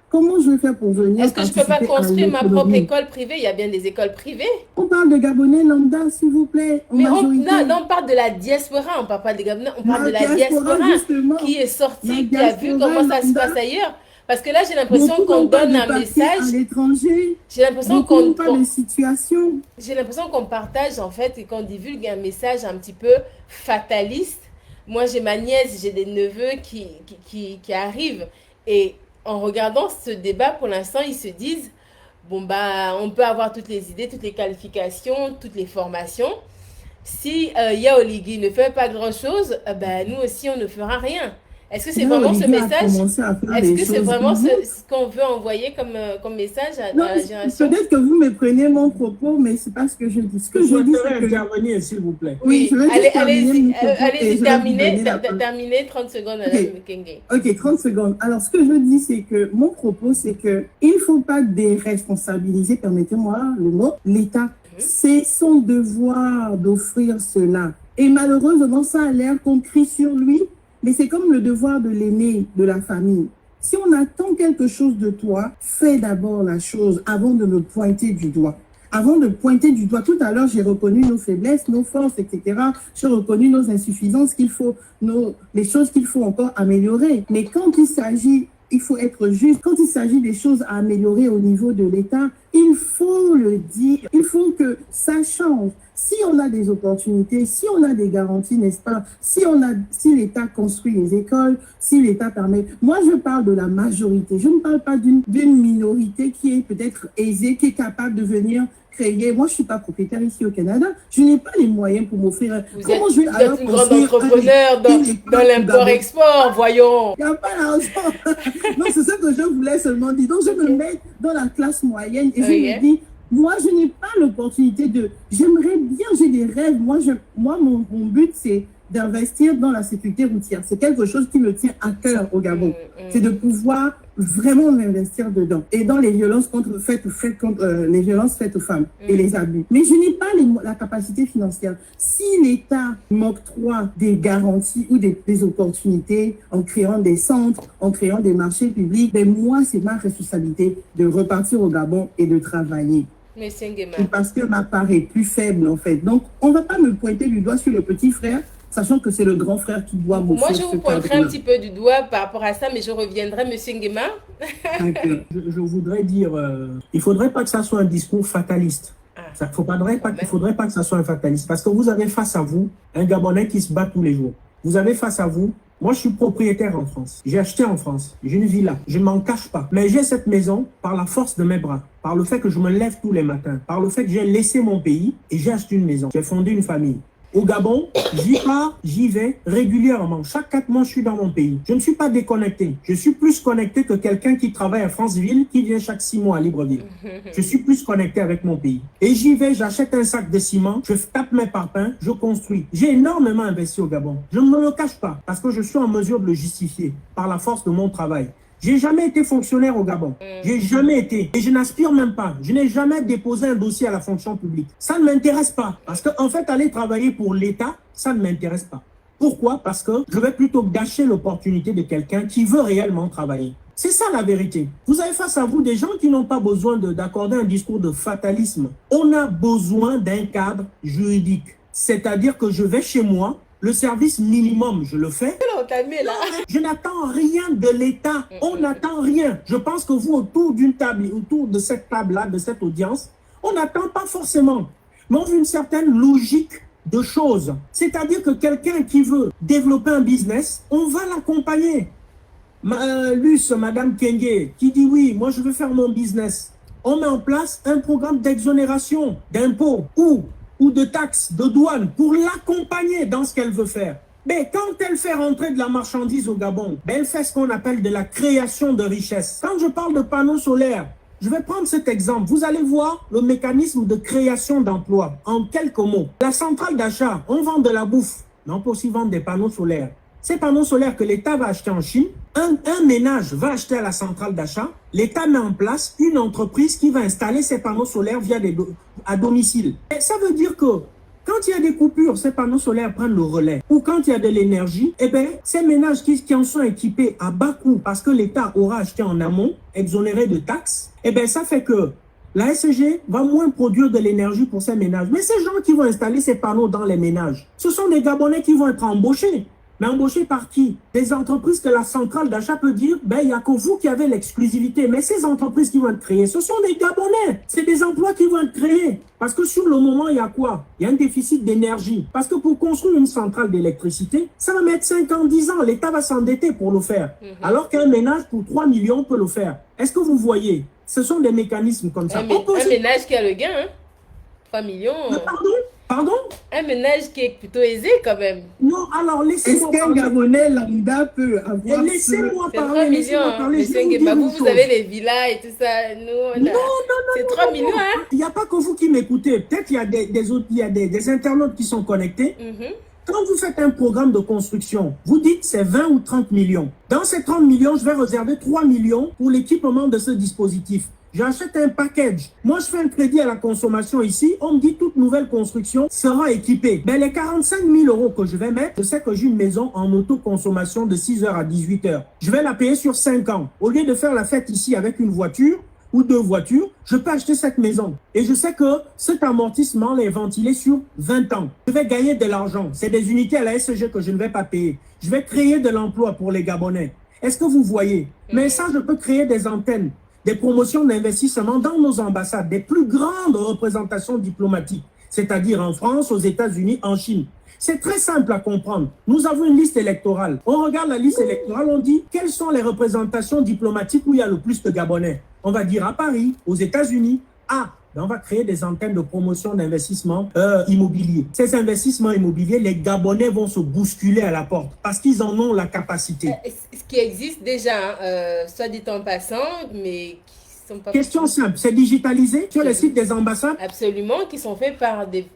comment je vais faire pour venir? Est-ce que je ne peux pas construire ma propre école privée? Il y a bien des écoles privées. On parle de Gabonais lambda, s'il vous plaît. Mais on parle de la diaspora, on ne parle pas des Gabonais, on parle de la diaspora qui est sortie, qui a vu comment ça se passe ailleurs. Parce que là, j'ai l'impression qu'on donne un message à l'étranger. J'ai l'impression qu'on parle de situation. J'ai l'impression qu'on partage en fait et qu'on divulgue un message un petit peu fataliste. Moi, j'ai ma nièce, j'ai des neveux qui arrivent et en regardant ce débat, pour l'instant, ils se disent bon on peut avoir toutes les idées, toutes les qualifications, toutes les formations. Si Yaoligui ne fait pas grand-chose, nous aussi, on ne fera rien. Est-ce que c'est vraiment ce message? Est-ce que c'est vraiment ce qu'on veut envoyer comme message à la génération? Peut-être que vous me prenez mon propos, mais c'est pas ce que je dis. Ce que je dis, c'est que intervenir, s'il vous plaît. Oui, je veux allez-y, terminez 30 secondes, Madame Kenge. Ok, 30 secondes. Alors, ce que je dis, c'est que mon propos, c'est que il faut pas déresponsabiliser, permettez-moi le mot, l'État. C'est son devoir d'offrir cela. Et malheureusement, ça a l'air qu'on crie sur lui. Mais c'est comme le devoir de l'aîné de la famille. Si on attend quelque chose de toi, fais d'abord la chose avant de me pointer du doigt. Avant de pointer du doigt, tout à l'heure, j'ai reconnu nos faiblesses, nos forces, etc. J'ai reconnu nos insuffisances les choses qu'il faut encore améliorer. Mais quand il faut être juste. Quand il s'agit des choses à améliorer au niveau de l'État, il faut le dire. Il faut que ça change. Si on a des opportunités, si on a des garanties, n'est-ce pas? Si l'État construit les écoles, si l'État permet... Moi, je parle de la majorité. Je ne parle pas d'une minorité qui est peut-être aisée, qui est capable de venir créer... Moi, je ne suis pas propriétaire ici au Canada. Je n'ai pas les moyens pour m'offrir... Vous êtes une grande entrepreneur dans l'import-export, voyons. Il n'y a pas d'argent. Non, c'est ça que je voulais seulement dire. Donc, je me mets dans la classe moyenne et je me dis... Moi, je n'ai pas l'opportunité j'aimerais bien, j'ai des rêves. Moi, mon but, c'est d'investir dans la sécurité routière. C'est quelque chose qui me tient à cœur au Gabon. C'est de pouvoir vraiment investir dedans. Et dans les violences faites aux femmes et les abus. Mais je n'ai pas la capacité financière. Si l'État m'octroie des garanties ou des opportunités en créant des centres, en créant des marchés publics, moi, c'est ma responsabilité de repartir au Gabon et de travailler. Parce que ma part est plus faible, en fait. Donc, on ne va pas me pointer du doigt sur le petit frère, sachant que c'est le grand frère qui doit m'offrir. Moi, je vous pointerai un petit peu du doigt par rapport à ça, mais je reviendrai, Monsieur Nguema. Je voudrais dire, il ne faudrait pas que ça soit un discours fataliste. Il ne faudrait pas que ça soit un fataliste. Parce que vous avez face à vous un Gabonais qui se bat tous les jours. Vous avez face à vous... Moi, je suis propriétaire en France. J'ai acheté en France. J'ai une villa. Je ne m'en cache pas. Mais j'ai cette maison par la force de mes bras, par le fait que je me lève tous les matins, par le fait que j'ai laissé mon pays et j'ai acheté une maison. J'ai fondé une famille. au Gabon, j'y vais régulièrement. Chaque 4 mois, je suis dans mon pays. Je ne suis pas déconnecté. Je suis plus connecté que quelqu'un qui travaille à Franceville, qui vient chaque 6 mois à Libreville. Je suis plus connecté avec mon pays. Et j'y vais, j'achète un sac de ciment, je tape mes parpaings, je construis. J'ai énormément investi au Gabon. Je ne me le cache pas, parce que je suis en mesure de le justifier par la force de mon travail. J'ai jamais été fonctionnaire au Gabon. J'ai jamais été. Et je n'aspire même pas. Je n'ai jamais déposé un dossier à la fonction publique. Ça ne m'intéresse pas. Parce que, en fait, aller travailler pour l'État, ça ne m'intéresse pas. Pourquoi? Parce que je vais plutôt gâcher l'opportunité de quelqu'un qui veut réellement travailler. C'est ça la vérité. Vous avez face à vous des gens qui n'ont pas besoin d'accorder un discours de fatalisme. On a besoin d'un cadre juridique. C'est-à-dire que je vais chez moi, le service minimum, je le fais. Je n'attends rien de l'État. On n'attend rien. Je pense que vous, autour d'une table, autour de cette table-là, de cette audience, on n'attend pas forcément. Mais on veut une certaine logique de choses. C'est-à-dire que quelqu'un qui veut développer un business, on va l'accompagner. Luce, Madame Kenge, qui dit oui, moi je veux faire mon business. On met en place un programme d'exonération d'impôts ou de taxes, de douane, pour l'accompagner dans ce qu'elle veut faire. Mais quand elle fait rentrer de la marchandise au Gabon, elle fait ce qu'on appelle de la création de richesse. Quand je parle de panneaux solaires, je vais prendre cet exemple. Vous allez voir le mécanisme de création d'emplois. En quelques mots, la centrale d'achat, on vend de la bouffe, mais on peut aussi vendre des panneaux solaires. Ces panneaux solaires que l'État va acheter en Chine, un ménage va acheter à la centrale d'achat, l'État met en place une entreprise qui va installer ces panneaux solaires à domicile. Et ça veut dire que quand il y a des coupures, ces panneaux solaires prennent le relais. Ou quand il y a de l'énergie, ces ménages qui en sont équipés à bas coût parce que l'État aura acheté en amont, exonéré de taxes, ça fait que la SCG va moins produire de l'énergie pour ces ménages. Mais ces gens qui vont installer ces panneaux dans les ménages, ce sont des Gabonais qui vont être embauchés. Mais embauchés par qui? Des entreprises que la centrale d'achat peut dire, il n'y a que vous qui avez l'exclusivité. Mais ces entreprises qui vont être créées, ce sont des Gabonais. C'est des emplois qui vont être créés. Parce que sur le moment, il y a quoi? Il y a un déficit d'énergie. Parce que pour construire une centrale d'électricité, ça va mettre 5 ans, 10 ans. L'État va s'endetter pour le faire. Alors qu'un ménage pour 3 millions peut le faire. Est-ce que vous voyez? Ce sont des mécanismes comme ça. Un ménage qui a le gain, hein? 3 millions. Pardon? Un ménage qui est plutôt aisé quand même. Non, alors laissez-moi parler. Est-ce qu'un Gabonais lambda peut avoir... Laissez-moi parler, vous avez les villas et tout ça. Nous, non, c'est 3 millions, hein? Il n'y a pas que vous qui m'écoutez. Peut-être qu'il y a des internautes qui sont connectés. Quand vous faites un programme de construction, vous dites c'est 20 ou 30 millions. Dans ces 30 millions, je vais réserver 3 millions pour l'équipement de ce dispositif. J'achète un package. Moi, je fais un crédit à la consommation ici. On me dit toute nouvelle construction sera équipée. Les 45 000 euros que je vais mettre, je sais que j'ai une maison en autoconsommation de 6h à 18h. Je vais la payer sur 5 ans. Au lieu de faire la fête ici avec une voiture ou 2 voitures, je peux acheter cette maison. Et je sais que cet amortissement est ventilé sur 20 ans. Je vais gagner de l'argent. C'est des unités à la SCG que je ne vais pas payer. Je vais créer de l'emploi pour les Gabonais. Est-ce que vous voyez? Mais ça, je peux créer des antennes, des promotions d'investissement dans nos ambassades, des plus grandes représentations diplomatiques, c'est-à-dire en France, aux États-Unis, en Chine. C'est très simple à comprendre. Nous avons une liste électorale. On regarde la liste électorale, on dit quelles sont les représentations diplomatiques où il y a le plus de Gabonais. On va dire à Paris, aux États-Unis. On va créer des antennes de promotion d'investissement immobilier. Ces investissements immobiliers, les Gabonais vont se bousculer à la porte parce qu'ils en ont la capacité. Ce qui existe déjà, soit dit en passant, mais qui sont pas... Question simple, c'est digitalisé sur les sites des ambassades? Absolument, qui sont faits par des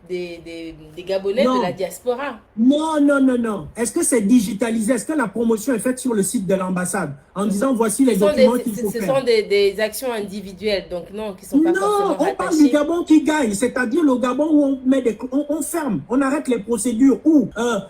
Gabonais de la diaspora. Non. Est-ce que c'est digitalisé? Est-ce que la promotion est faite sur le site de l'ambassade en disant voici les documents qu'il faut faire? Ce sont des actions individuelles, donc non, qui sont pas forcément rattachées. On parle du Gabon qui gagne, c'est-à-dire le Gabon où on ferme, on arrête les procédures, où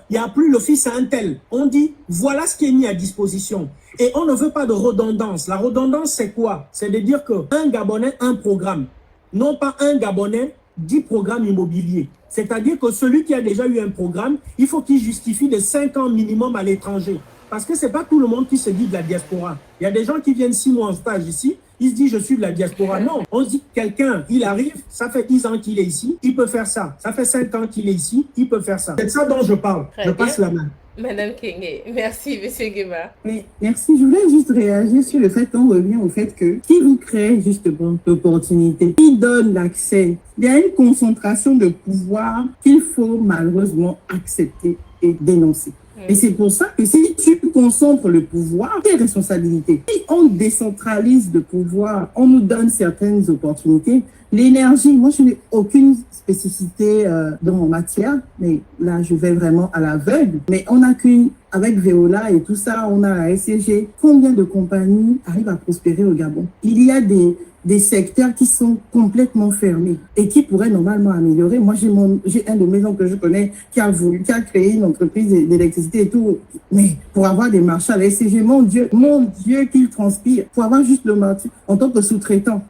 il n'y a plus le fils à un tel. On dit voilà ce qui est mis à disposition. Et on ne veut pas de redondance. La redondance, c'est quoi? C'est de dire qu'un Gabonais, un programme. Non pas un Gabonais, 10 programmes immobiliers. C'est-à-dire que celui qui a déjà eu un programme, il faut qu'il justifie de 5 ans minimum à l'étranger. Parce que ce n'est pas tout le monde qui se dit de la diaspora. Il y a des gens qui viennent 6 mois en stage ici, ils se disent je suis de la diaspora. Non, on se dit que quelqu'un, il arrive, ça fait 10 ans qu'il est ici, il peut faire ça. Ça fait 5 ans qu'il est ici, il peut faire ça. C'est de ça dont je parle. Je passe la main. Madame Kenge, merci, Monsieur Nguema. Mais merci, je voulais juste réagir sur le fait qu'on revient au fait que qui vous crée justement l'opportunité, qui donne l'accès, il y a une concentration de pouvoir qu'il faut malheureusement accepter et dénoncer. Et c'est pour ça que si tu concentres le pouvoir, tes responsabilités. Si on décentralise le pouvoir, on nous donne certaines opportunités. L'énergie, moi je n'ai aucune spécificité dans mon matière, mais là je vais vraiment à l'aveugle. Mais on n'a qu'une, avec Veola et tout ça, on a la SCG. Combien de compagnies arrivent à prospérer au Gabon? Il y a des secteurs qui sont complètement fermés et qui pourraient normalement améliorer. Moi, j'ai un de mes oncles que je connais qui a créé une entreprise d'électricité et tout. Mais pour avoir des marchés à la SCG, mon Dieu, qu'il transpire. Pour avoir juste le marché en tant que sous-traitant,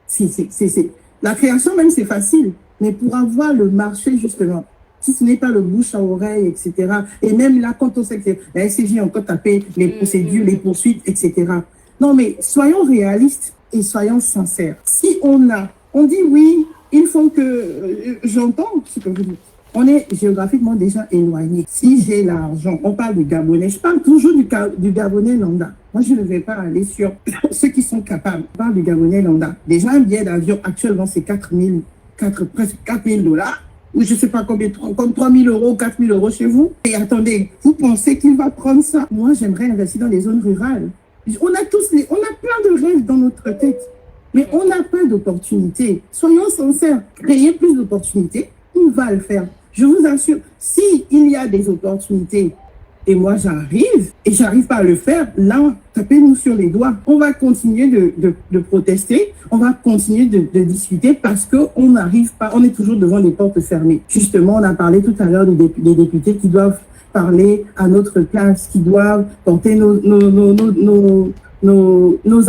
la création même, c'est facile. Mais pour avoir le marché, justement, si ce n'est pas le bouche à oreille, etc. Et même là, quand on sait que la SCG a encore tapé les procédures, les poursuites, etc. Non, mais soyons réalistes et soyons sincères. Si on dit oui, il faut que, j'entends ce que vous dites. On est géographiquement déjà éloigné. Si j'ai l'argent, on parle du Gabonais. Je parle toujours du Gabonais lambda. Moi, je ne vais pas aller sur ceux qui sont capables. Je parle du Gabonais lambda. Déjà, un billet d'avion, actuellement, c'est presque 4 000 $. Ou je ne sais pas combien, comme 3 000 €, 4 000 € chez vous. Et attendez, vous pensez qu'il va prendre ça? Moi, j'aimerais investir dans les zones rurales. On a plein de rêves dans notre tête, mais on n'a pas d'opportunités. Soyons sincères, créer plus d'opportunités, on va le faire. Je vous assure, s'il y a des opportunités, et moi j'arrive pas à le faire, là, tapez-nous sur les doigts. On va continuer de protester, on va continuer de discuter parce qu'on n'arrive pas, on est toujours devant les portes fermées. Justement, on a parlé tout à l'heure des députés qui doivent parler à notre place, qui doivent porter nos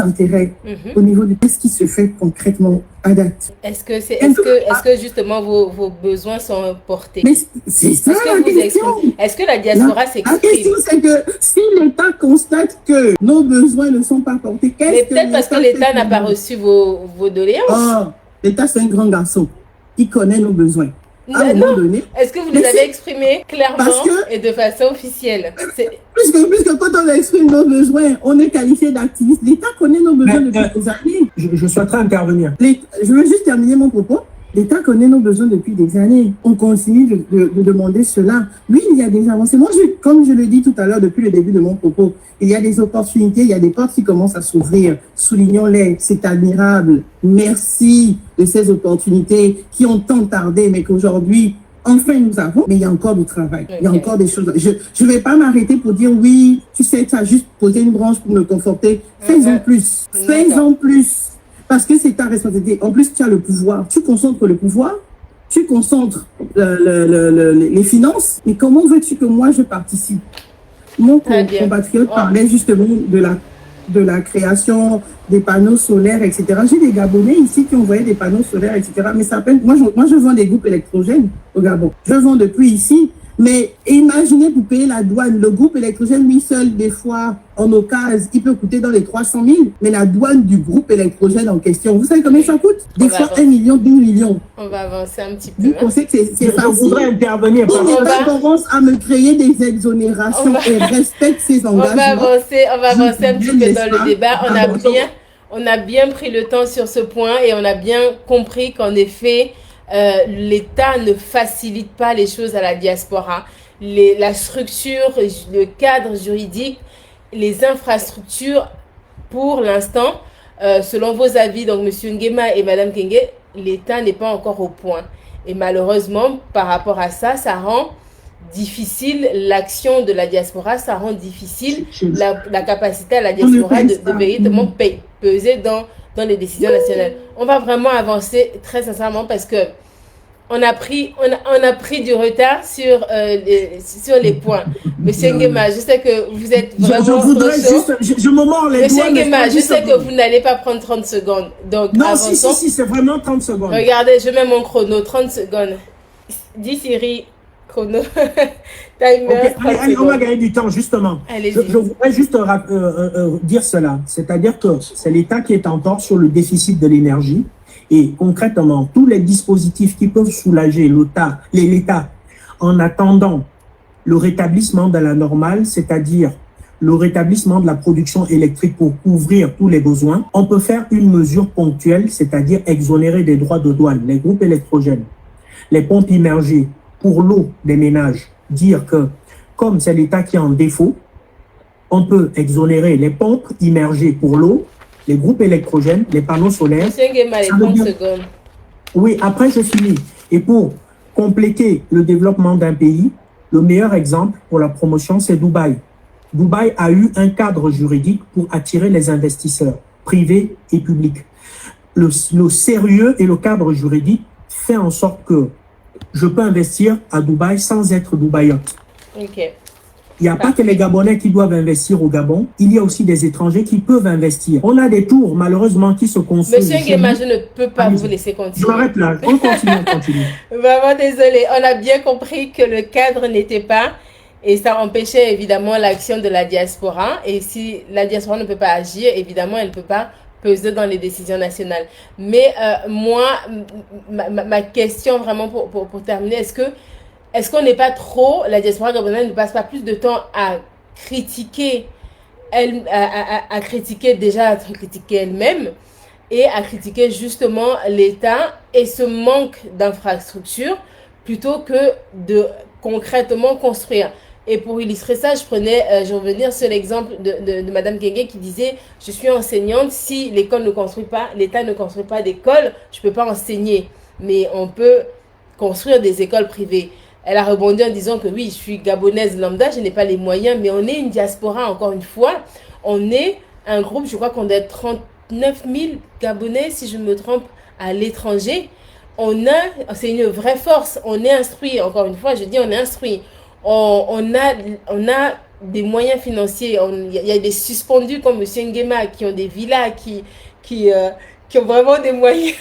intérêts au niveau de ce qui se fait concrètement à date. Est-ce que justement vos besoins sont portés? Mais c'est ça la question. Est-ce que la diaspora s'exprime? La question c'est que si l'État constate que nos besoins ne sont pas portés, mais peut-être parce que l'État n'a pas reçu vos doléances. Oh, l'État c'est un grand garçon. Il connaît nos besoins. Est-ce que vous les avez exprimés clairement et de façon officielle? Puisque quand on exprime nos besoins, on est qualifié d'activiste. L'État connaît nos besoins depuis des années. Je souhaiterais intervenir. Je veux juste terminer mon propos. L'État connaît nos besoins depuis des années. On continue de demander cela. Oui, il y a des avancées. Moi, comme je le dis tout à l'heure depuis le début de mon propos, il y a des opportunités, il y a des portes qui commencent à s'ouvrir. Soulignons-les, c'est admirable. Merci de ces opportunités qui ont tant tardé, mais qu'aujourd'hui, enfin nous avons. Mais il y a encore du travail. Okay. Il y a encore des choses. Je ne vais pas m'arrêter pour dire oui, tu sais, tu as juste posé une branche pour me conforter. Fais-en plus. Fais-en plus. Parce que c'est ta responsabilité. En plus, tu as le pouvoir. Tu concentres le pouvoir, tu concentres les finances. Mais comment veux-tu que moi, je participe? Mon compatriote parlait justement de la création des panneaux solaires, etc. J'ai des Gabonais ici qui envoyaient des panneaux solaires, etc. Mais ça peine. Moi, je vends des groupes électrogènes au Gabon. Je vends depuis ici. Mais imaginez pour payer la douane, le groupe électrogène, lui seul, des fois, en occasion, il peut coûter dans les 300 000, mais la douane du groupe électrogène en question, vous savez combien ça coûte? Des fois 1 million, 2 millions. On va avancer un petit peu. Vous pensez que c'est facile? Je voudrais intervenir. On commence à me créer des exonérations et respecte ses engagements. On va avancer un petit peu dans le débat. On a bien pris le temps sur ce point et on a bien compris qu'en effet, l'État ne facilite pas les choses à la diaspora. La structure, le cadre juridique, les infrastructures, pour l'instant, selon vos avis, donc M. Nguema et Mme Kenge, l'État n'est pas encore au point. Et malheureusement, par rapport à ça, ça rend difficile l'action de la diaspora, ça rend difficile la capacité à la diaspora de véritablement peser dans les décisions nationales. On va vraiment avancer très sincèrement parce que on a pris du retard sur les points. Monsieur Nguema, je sais que vous êtes vraiment je voudrais juste, je me mords les doigts. Monsieur Nguema, je sais que vous n'allez pas prendre 30 secondes. Donc, non, avançons. Si, c'est vraiment 30 secondes. Regardez, je mets mon chrono, 30 secondes. Dis Siri, chrono. Timer. Okay. Allez, on va gagner du temps, justement. Je voudrais juste dire cela. C'est-à-dire que c'est l'État qui est encore sur le déficit de l'énergie. Et concrètement, tous les dispositifs qui peuvent soulager l'État en attendant le rétablissement de la normale, c'est-à-dire le rétablissement de la production électrique pour couvrir tous les besoins, on peut faire une mesure ponctuelle, c'est-à-dire exonérer des droits de douane les groupes électrogènes, les pompes immergées pour l'eau des ménages. Dire que, comme c'est l'État qui est en défaut, on peut exonérer les pompes immergées pour l'eau, les groupes électrogènes, les panneaux solaires. Monsieur Nguema, les 30 secondes. Oui, après je finis. Et pour compléter le développement d'un pays, le meilleur exemple pour la promotion, c'est Dubaï. Dubaï a eu un cadre juridique pour attirer les investisseurs privés et publics. Le sérieux et le cadre juridique fait en sorte que je peux investir à Dubaï sans être dubaïote. Ok. Il n'y a pas que les Gabonais qui doivent investir au Gabon, il y a aussi des étrangers qui peuvent investir. On a des tours, malheureusement, qui se construisent. Monsieur Nguema, je ne peux pas vous laisser continuer. Je m'arrête là, on continue. Vraiment désolé, on a bien compris que le cadre n'était pas, et ça empêchait évidemment l'action de la diaspora. Et si la diaspora ne peut pas agir, évidemment, elle ne peut pas peser dans les décisions nationales. Mais moi, ma question vraiment pour terminer, est-ce qu'on n'est pas trop, la diaspora gabonaise ne passe pas plus de temps à critiquer elle-même et à critiquer justement l'État et ce manque d'infrastructures plutôt que de concrètement construire. Et pour illustrer ça, je vais revenir sur l'exemple de Madame Guégué qui disait « Je suis enseignante, si l'école ne construit pas, l'État ne construit pas d'école, je ne peux pas enseigner. Mais on peut construire des écoles privées. » Elle a rebondi en disant que oui, je suis gabonaise lambda, je n'ai pas les moyens, mais on est une diaspora, encore une fois. On est un groupe, je crois qu'on est 39 000 Gabonais, si je me trompe, à l'étranger. C'est une vraie force, on est instruit, encore une fois, je dis on est instruit. On a des moyens financiers, il y a des suspendus comme M. Nguema qui ont des villas, qui ont vraiment des moyens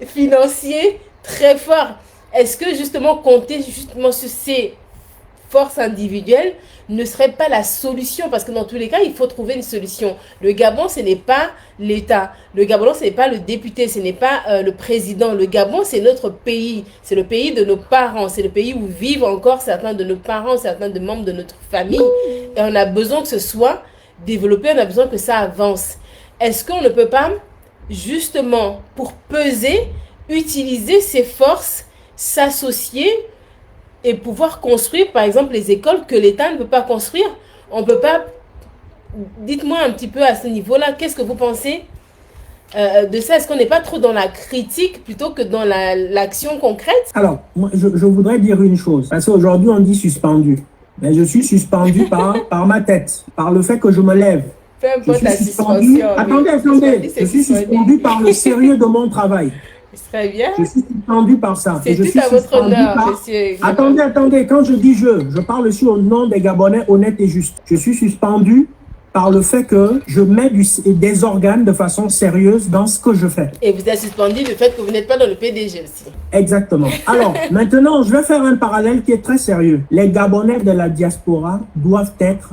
financiers très forts. Est-ce que justement compter justement sur ces forces individuelles ne serait pas la solution? Parce que dans tous les cas, il faut trouver une solution. Le Gabon, ce n'est pas l'État. Le Gabon, ce n'est pas le député, ce n'est pas le président. Le Gabon, c'est notre pays. C'est le pays de nos parents. C'est le pays où vivent encore certains de nos parents, certains de membres de notre famille. Et on a besoin que ce soit développé, on a besoin que ça avance. Est-ce qu'on ne peut pas, justement, pour peser, utiliser ces forces, s'associer et pouvoir construire, par exemple, les écoles que l'État ne peut pas construire? On ne peut pas... Dites-moi un petit peu à ce niveau-là, qu'est-ce que vous pensez de ça? Est-ce qu'on n'est pas trop dans la critique plutôt que dans l'action concrète? Alors, moi, je voudrais dire une chose. Parce qu'aujourd'hui, on dit suspendu. Mais je suis suspendu par ma tête, par le fait que je me lève. Peu importe la suspendu. Attendez. Je suis suspendu par le sérieux de mon travail. Très bien. Je suis suspendu par ça. C'est tout à votre honneur, monsieur. Attendez. Quand je dis je parle aussi au nom des Gabonais honnêtes et justes. Je suis suspendu par le fait que je mets des organes de façon sérieuse dans ce que je fais. Et vous êtes suspendu du fait que vous n'êtes pas dans le PDG aussi. Exactement. Alors, maintenant, je vais faire un parallèle qui est très sérieux. Les Gabonais de la diaspora doivent être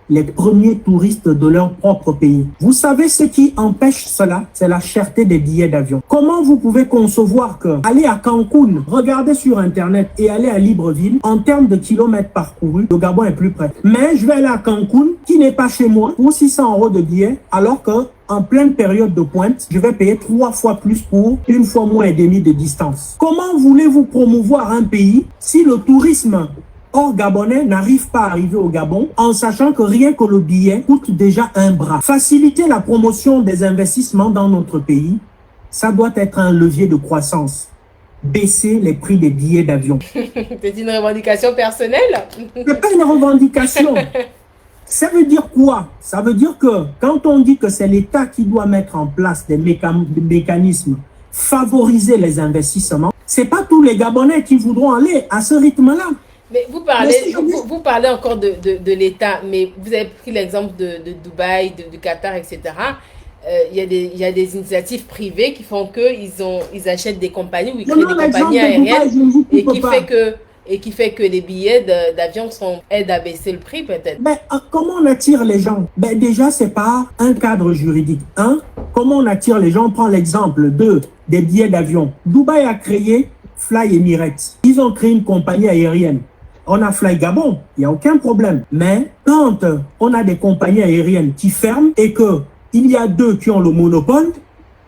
les premiers touristes de leur propre pays. Vous savez ce qui empêche cela? C'est la cherté des billets d'avion. Comment vous pouvez concevoir que aller à Cancun, regarder sur Internet et aller à Libreville, en termes de kilomètres parcourus, le Gabon est plus près. Mais je vais aller à Cancun, qui n'est pas chez moi, pour 600 € de billets, alors que en pleine période de pointe, je vais payer 3 fois plus pour 1 fois moins et demi de distance. Comment voulez-vous promouvoir un pays si le tourisme hors gabonais n'arrive pas à arriver au Gabon en sachant que rien que le billet coûte déjà un bras? Faciliter la promotion des investissements dans notre pays, ça doit être un levier de croissance. Baisser les prix des billets d'avion. C'est une revendication personnelle? C'est pas une revendication. Ça veut dire quoi? Ça veut dire que quand on dit que c'est l'État qui doit mettre en place des mécanismes, favoriser les investissements, c'est pas tous les Gabonais qui voudront aller à ce rythme-là. Mais vous parlez encore de l'État, mais vous avez pris l'exemple de Dubaï, du Qatar, etc. Il y a des initiatives privées qui font qu'ils achètent des compagnies ou ils créent des compagnies aériennes et qui fait que les billets d'avion aident à baisser le prix peut-être. Mais comment on attire les gens? Déjà, c'est pas un cadre juridique. Comment on attire les gens? On prend l'exemple des billets d'avion. Dubaï a créé Fly Emirates. Ils ont créé une compagnie aérienne. on a Fly Gabon, il n'y a aucun problème. Mais quand on a des compagnies aériennes qui ferment et qu'il y a 2 qui ont le monopole,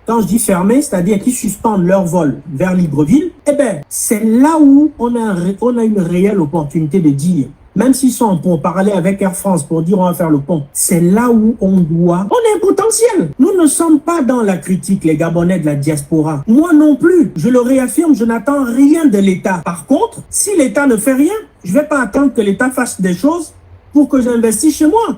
quand je dis fermer, c'est-à-dire qui suspendent leur vol vers Libreville, eh bien, c'est là où on a une réelle opportunité de dire, même s'ils sont pour parler avec Air France pour dire on va faire le pont, c'est là où on a un potentiel. Nous ne sommes pas dans la critique, les Gabonais de la diaspora. Moi non plus, je le réaffirme, je n'attends rien de l'État. Par contre, si l'État ne fait rien, je ne vais pas attendre que l'État fasse des choses pour que j'investisse chez moi.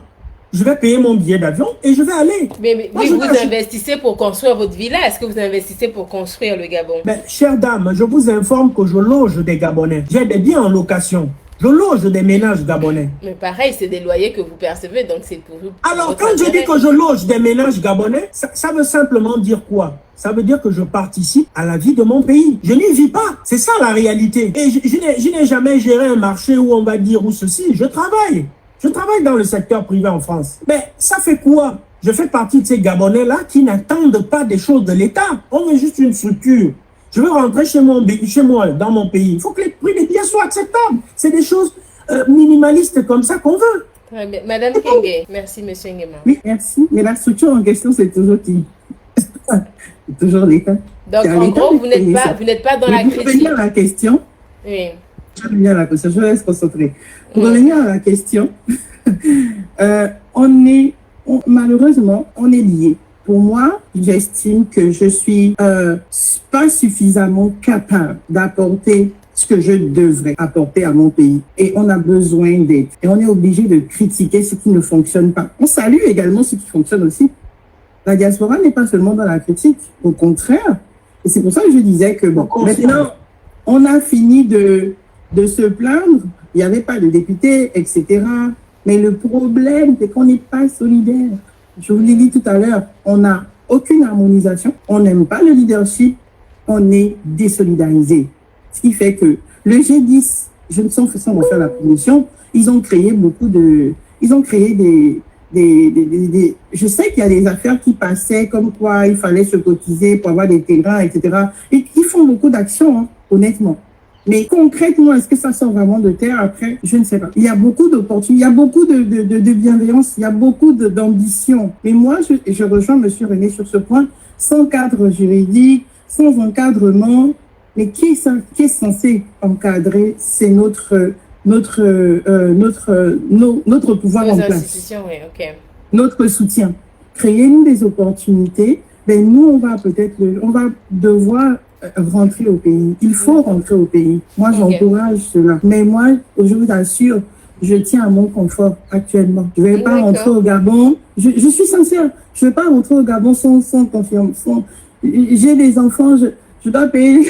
Je vais payer mon billet d'avion et je vais aller. Mais vous investissez pour construire votre villa. Est-ce que vous investissez pour construire le Gabon? Chère dame, je vous informe que je loge des Gabonais. J'ai des biens en location. Je loge des ménages gabonais. Mais pareil, c'est des loyers que vous percevez, donc c'est pour vous. Alors, quand je dis que je loge des ménages gabonais, ça veut simplement dire quoi? Ça veut dire que je participe à la vie de mon pays. Je n'y vis pas. C'est ça la réalité. Et je n'ai jamais géré un marché où on va dire ou ceci. Je travaille. Je travaille dans le secteur privé en France. Mais ça fait quoi? Je fais partie de ces Gabonais-là qui n'attendent pas des choses de l'État. On est juste une structure. Je veux rentrer chez moi, dans mon pays. Il faut que les prix des billets soient acceptables. C'est des choses minimalistes comme ça qu'on veut. Très bien. Madame Kenge, merci Monsieur Nguema. Oui, merci. Mais la structure en question, c'est toujours qui? C'est toujours l'État. Donc en gros, vous n'êtes pas dans la critique. Pour revenir à la question, oui. Je laisse concentrer. Pour revenir à la question, malheureusement, on est liés. Pour moi, j'estime que je suis pas suffisamment capable d'apporter ce que je devrais apporter à mon pays. Et on a besoin d'aide. Et on est obligé de critiquer ce qui ne fonctionne pas. On salue également ce qui fonctionne aussi. La diaspora n'est pas seulement dans la critique, au contraire. Et c'est pour ça que je disais que, bon, maintenant, on a fini de se plaindre. Il n'y avait pas de députés, etc. Mais le problème, c'est qu'on n'est pas solidaire. Je vous l'ai dit tout à l'heure, on n'a aucune harmonisation, on n'aime pas le leadership, on est désolidarisé. Ce qui fait que le G10, je ne sais pas sans refaire la promotion, ils ont créé je sais qu'il y a des affaires qui passaient comme quoi il fallait se cotiser pour avoir des terrains, etc. Et qui font beaucoup d'actions, hein, honnêtement. Mais concrètement, est-ce que ça sort vraiment de terre après? Je ne sais pas. Il y a beaucoup d'opportunités, il y a beaucoup de bienveillance, il y a beaucoup d'ambition. Mais moi, je rejoins M. René sur ce point. Sans cadre juridique, sans encadrement, mais qui est censé encadrer? C'est notre pouvoir en place. Oui, okay. Notre soutien. Créez-nous des opportunités. Ben nous, on va devoir rentrer au pays. Il faut rentrer au pays. Moi, j'encourage cela. Mais moi, je vous assure, je tiens à mon confort actuellement. Je ne vais pas rentrer au Gabon. Je suis sincère. Je ne vais pas rentrer au Gabon sans confiance. J'ai des enfants, je dois payer,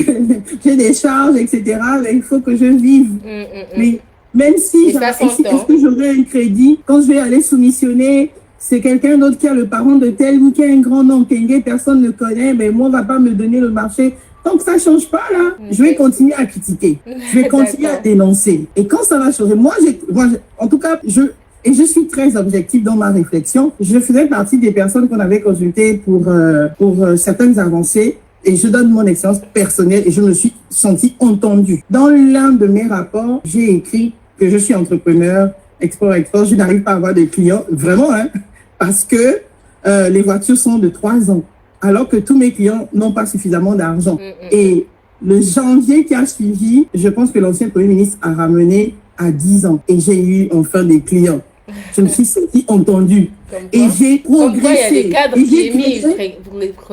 j'ai des charges, etc. Mais il faut que je vive. Mais même si est-ce que j'aurai un crédit, quand je vais aller soumissionner, c'est quelqu'un d'autre qui a le parent de tel ou qui a un grand nom, personne ne connaît, mais moi, on ne va pas me donner le marché. Tant que ça ne change pas, là, je vais continuer à critiquer. Je vais continuer à dénoncer. Et quand ça va changer, moi en tout cas, je suis très objective dans ma réflexion. Je faisais partie des personnes qu'on avait consultées pour certaines avancées. Et je donne mon expérience personnelle et je me suis sentie entendue. Dans l'un de mes rapports, j'ai écrit que je suis entrepreneur, export-export. Je n'arrive pas à avoir de clients, vraiment, hein, parce que les voitures sont de 3 ans, alors que tous mes clients n'ont pas suffisamment d'argent. Et le janvier qui a suivi, je pense que l'ancien Premier ministre a ramené à 10 ans. Et j'ai eu enfin des clients. Je me suis sentie entendue. Et j'ai progressé. Il y a des cadres qui émigrent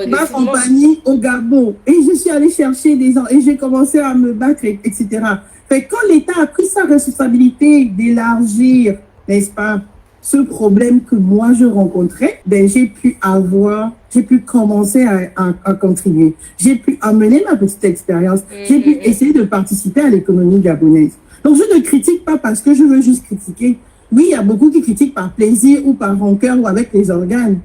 ma compagnie au Gabon. Et je suis allée chercher des gens. Et j'ai commencé à me battre, etc. Fait quand l'État a pris sa responsabilité d'élargir, n'est-ce pas, ce problème que moi je rencontrais, ben j'ai pu commencer à contribuer. J'ai pu amener ma petite expérience. J'ai pu essayer de participer à l'économie gabonaise. Donc je ne critique pas parce que je veux juste critiquer. Oui, il y a beaucoup qui critiquent par plaisir ou par rancœur ou avec les organes,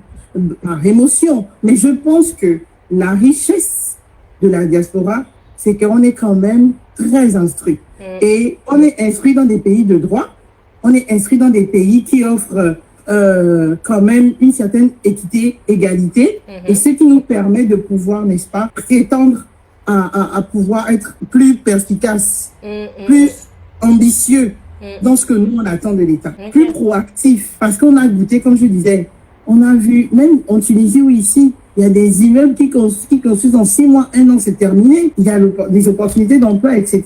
par émotion. Mais je pense que la richesse de la diaspora, c'est qu'on est quand même très instruit. Et on est instruit dans des pays de droit. On est instruit dans des pays qui offrent quand même une certaine équité, égalité. Et ce qui nous permet de pouvoir, n'est-ce pas, prétendre à pouvoir être plus perspicace, plus ambitieux dans ce que nous, on attend de l'État. Plus proactif, parce qu'on a goûté, comme je disais, on a vu, même en Tunisie ou ici, il y a des immeubles qui construisent en 6 mois, 1 an, c'est terminé. Il y a des opportunités d'emploi, etc.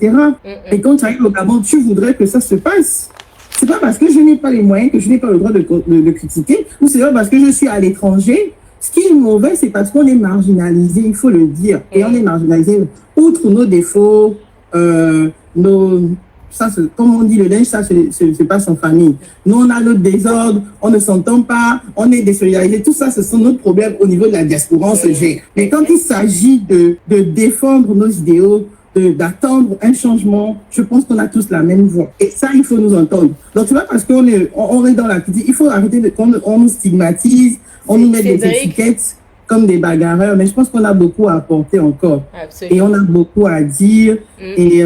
Et quand tu arrives au Gabon, tu voudrais que ça se passe. C'est pas parce que je n'ai pas les moyens que je n'ai pas le droit de critiquer, ou c'est pas parce que je suis à l'étranger. Ce qui est mauvais, c'est parce qu'on est marginalisé, il faut le dire. Et on est marginalisé outre nos défauts, comme on dit, le linge, ça se passe en famille. Nous, on a notre désordre, on ne s'entend pas, on est désolidarisé. Tout ça, ce sont nos problèmes au niveau de la diaspora, on se gère. Mais quand il s'agit de défendre nos idéaux, d'attendre un changement, je pense qu'on a tous la même voix. Et ça, il faut nous entendre. Donc, c'est pas parce qu'on est dans la critique, il faut arrêter qu'on nous stigmatise, on nous met des étiquettes comme des bagarreurs, mais je pense qu'on a beaucoup à apporter encore. Absolument. Et on a beaucoup à dire. Et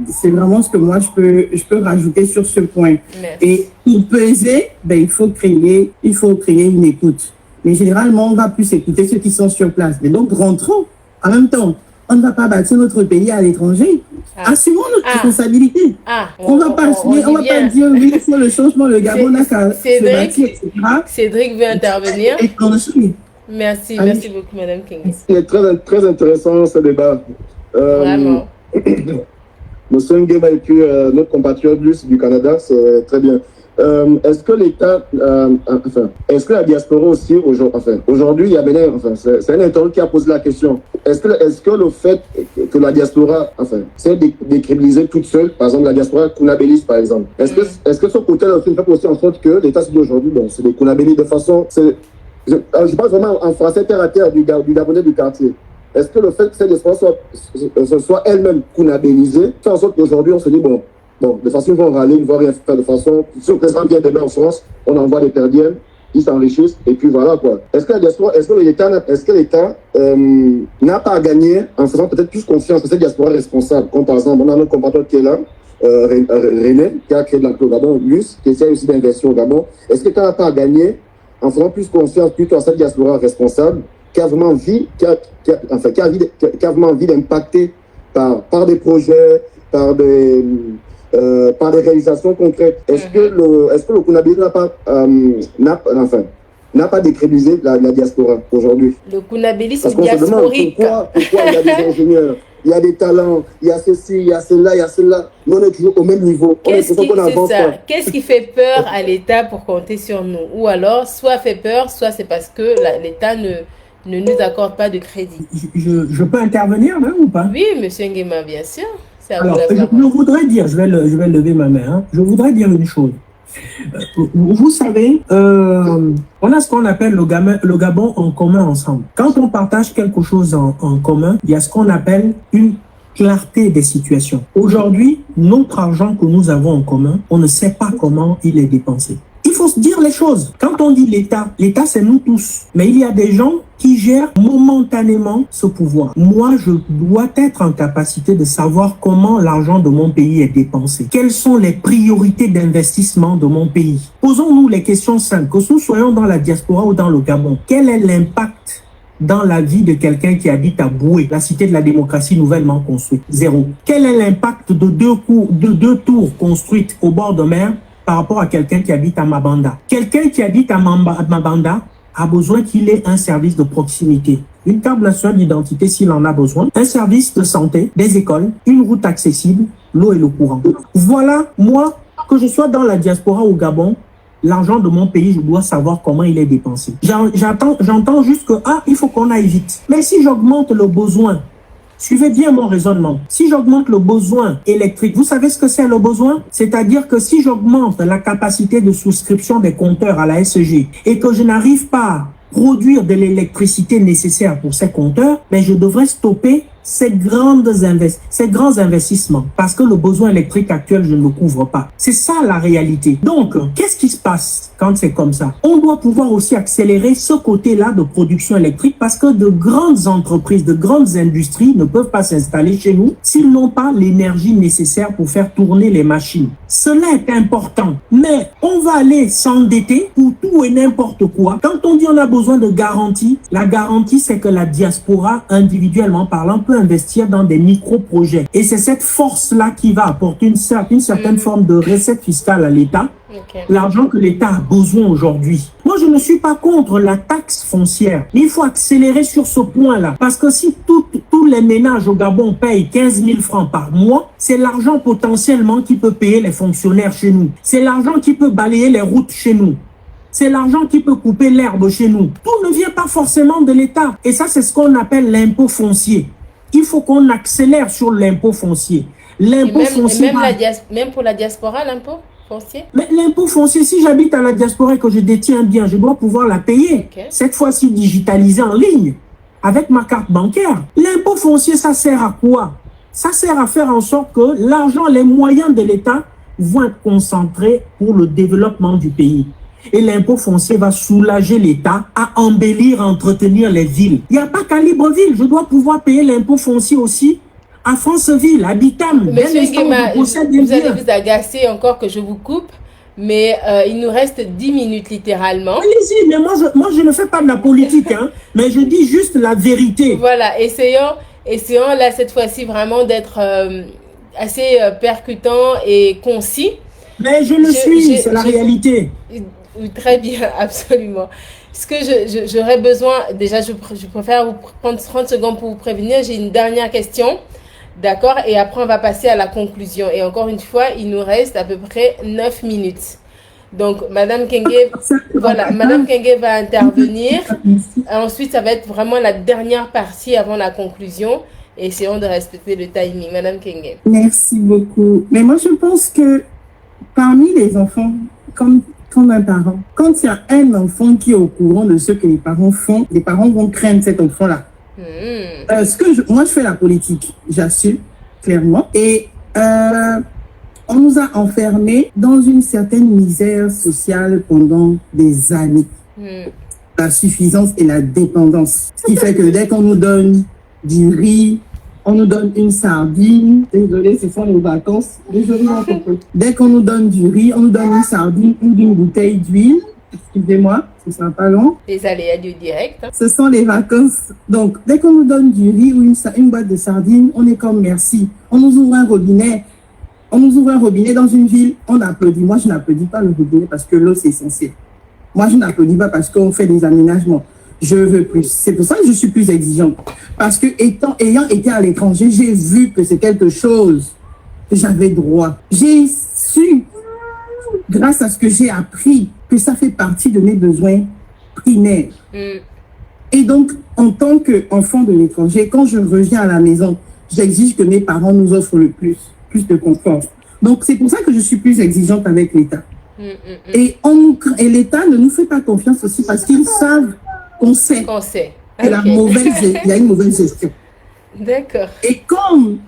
c'est vraiment ce que moi, je peux rajouter sur ce point. Merci. Et pour peser, il faut créer une écoute. Mais généralement, on va plus écouter ceux qui sont sur place. Mais donc, rentrons. En même temps, on ne va pas bâtir notre pays à l'étranger. Assumons notre responsabilité. On ne va pas dire oui, il faut le changement, le Gabon a qu'à se bâtir, etc. Cédric veut intervenir. Merci beaucoup, Madame King. C'est très, très intéressant ce débat. Vraiment. Monsieur Nguema et puis notre compatriote Luce du Canada, c'est très bien. Est-ce que l'État, est-ce que la diaspora aussi, aujourd'hui, il y a c'est un internaute qui a posé la question. Est-ce que le fait que la diaspora, c'est décriminalisée toute seule, par exemple la diaspora Kunabélis par exemple, est-ce que ce côté-là aussi fait aussi en sorte que l'État se dit aujourd'hui, c'est des Kunabélis de façon, je pense vraiment en français terre à terre du Gabonais du quartier. Est-ce que le fait que cette diaspora soit elle-même kunabélisée fait en sorte qu'aujourd'hui on se dit de façon ils vont râler, ils ne vont rien faire de façon, si le président vient demain en France, on envoie des perdièmes, ils s'enrichissent et puis voilà quoi. Est-ce que l'État n'a pas à gagner en faisant peut-être plus confiance à cette diaspora responsable, comme par exemple on a notre compatriote qui est là, René, qui a créé de l'emploi au Gabon, Luce, qui essaie aussi d'investir au Gabon. Est-ce que l'État n'a pas à gagner en faisant plus confiance plutôt à cette diaspora responsable qui a vraiment envie d'impacter par des projets, par des réalisations concrètes. Est-ce que le Kunabélis n'a pas décrédibilisé la diaspora aujourd'hui? Le Kunabélisme diasporique. Pourquoi il y a des ingénieurs, il y a des talents, il y a ceci, il y a cela, il y a cela. Nous, on est toujours au même niveau. Qu'est-ce qui fait peur à l'État pour compter sur nous? Ou alors, soit fait peur, soit c'est parce que l'État ne nous accorde pas de crédit. Je peux intervenir là ou pas? Oui, monsieur Nguema, bien sûr. Alors, je voudrais dire, je vais lever ma main, je voudrais dire une chose. Vous savez, on a ce qu'on appelle le Gabon en commun ensemble. Quand on partage quelque chose en commun, il y a ce qu'on appelle une clarté des situations. Aujourd'hui, notre argent que nous avons en commun, on ne sait pas comment il est dépensé. Il faut se dire les choses. Quand on dit l'État c'est nous tous. Mais il y a des gens qui gèrent momentanément ce pouvoir. Moi, je dois être en capacité de savoir comment l'argent de mon pays est dépensé. Quelles sont les priorités d'investissement de mon pays? Posons-nous les questions simples. Que nous soyons dans la diaspora ou dans le Gabon, quel est l'impact dans la vie de quelqu'un qui habite à Boué, la cité de la démocratie nouvellement construite? 0. Quel est l'impact de deux tours construites au bord de mer par rapport à quelqu'un qui habite à Mabanda? Quelqu'un qui habite à Mabanda a besoin qu'il ait un service de proximité, une carte nationale d'identité s'il en a besoin, un service de santé, des écoles, une route accessible, l'eau et le courant. Voilà, moi, que je sois dans la diaspora au Gabon, l'argent de mon pays, je dois savoir comment il est dépensé. J'entends juste que, il faut qu'on aille vite. Mais si j'augmente le besoin, suivez bien mon raisonnement. Si j'augmente le besoin électrique, vous savez ce que c'est le besoin? C'est-à-dire que si j'augmente la capacité de souscription des compteurs à la SG et que je n'arrive pas à produire de l'électricité nécessaire pour ces compteurs, mais je devrais stopper ces grands investissements parce que le besoin électrique actuel, je ne le couvre pas. C'est ça la réalité. Donc, qu'est-ce qui se passe quand c'est comme ça? On doit pouvoir aussi accélérer ce côté-là de production électrique parce que de grandes entreprises, de grandes industries ne peuvent pas s'installer chez nous s'ils n'ont pas l'énergie nécessaire pour faire tourner les machines. Cela est important, mais on va aller s'endetter pour tout et n'importe quoi. Quand on dit on a besoin de garantie, la garantie c'est que la diaspora, individuellement parlant, peut investir dans des micro-projets. Et c'est cette force-là qui va apporter une certaine forme de recette fiscale à l'État. Okay. L'argent que l'État a besoin aujourd'hui. Moi, je ne suis pas contre la taxe foncière, mais il faut accélérer sur ce point-là. Parce que si tous les ménages au Gabon payent 15 000 francs par mois, c'est l'argent potentiellement qui peut payer les fonctionnaires chez nous. C'est l'argent qui peut balayer les routes chez nous. C'est l'argent qui peut couper l'herbe chez nous. Tout ne vient pas forcément de l'État. Et ça, c'est ce qu'on appelle l'impôt foncier. Il faut qu'on accélère sur l'impôt foncier. L'impôt foncier... Même pour la diaspora, l'impôt foncier? Mais l'impôt foncier, si j'habite à la diaspora et que je détiens un bien, je dois pouvoir la payer. Okay. Cette fois-ci digitalisée en ligne, avec ma carte bancaire. L'impôt foncier, ça sert à quoi? Ça sert à faire en sorte que l'argent, les moyens de l'État vont être concentrés pour le développement du pays. Et l'impôt foncier va soulager l'État à embellir, à entretenir les villes. Il n'y a pas qu'à Libreville, je dois pouvoir payer l'impôt foncier aussi à Franceville, à Bitam. Monsieur Nguema, vous allez vous agacer encore que je vous coupe, mais il nous reste 10 minutes littéralement. Allez-y, mais moi je ne fais pas de la politique, hein, mais je dis juste la vérité. Voilà, essayons là cette fois-ci vraiment d'être assez percutant et concis. Mais je le suis, c'est la réalité. Très bien, absolument. Ce que j'aurais besoin, déjà je préfère vous prendre 30 secondes pour vous prévenir, j'ai une dernière question, d'accord, et après on va passer à la conclusion. Et encore une fois, il nous reste à peu près 9 minutes. Donc Madame Kenge, voilà, Madame Kenge va intervenir. Ensuite, ça va être vraiment la dernière partie avant la conclusion. Et essayons de respecter le timing. Madame Kenge. Merci beaucoup. Mais moi, je pense que parmi les enfants, comme un parent, quand il y a un enfant qui est au courant de ce que les parents font, les parents vont craindre cet enfant-là. Moi, je fais la politique, j'assume clairement. Et on nous a enfermés dans une certaine misère sociale pendant des années. La suffisance et la dépendance. Ce qui fait que dès qu'on nous donne du riz, on nous donne une sardine. Désolé, ce sont les vacances. Désolé, dès qu'on nous donne du riz, on nous donne une sardine ou une bouteille d'huile. Excusez-moi, ce sera pas long. Les aléas du direct. Hein. Ce sont les vacances. Donc, dès qu'on nous donne du riz ou une boîte de sardines, on est comme merci. On nous ouvre un robinet. On nous ouvre un robinet dans une ville, on applaudit. Moi, je n'applaudis pas le robinet parce que l'eau, c'est essentiel. Moi, je n'applaudis pas parce qu'on fait des aménagements. Je veux plus. C'est pour ça que je suis plus exigeante. Parce que ayant été à l'étranger, j'ai vu que c'est quelque chose que j'avais droit. J'ai su, grâce à ce que j'ai appris, que ça fait partie de mes besoins primaires. Et donc, en tant qu'enfant de l'étranger, quand je reviens à la maison, j'exige que mes parents nous offrent le plus de confort. Donc, c'est pour ça que je suis plus exigeante avec l'État. Et l'État ne nous fait pas confiance aussi parce qu'ils savent qu'on sait. Okay. Il y a une mauvaise gestion. D'accord. Et comme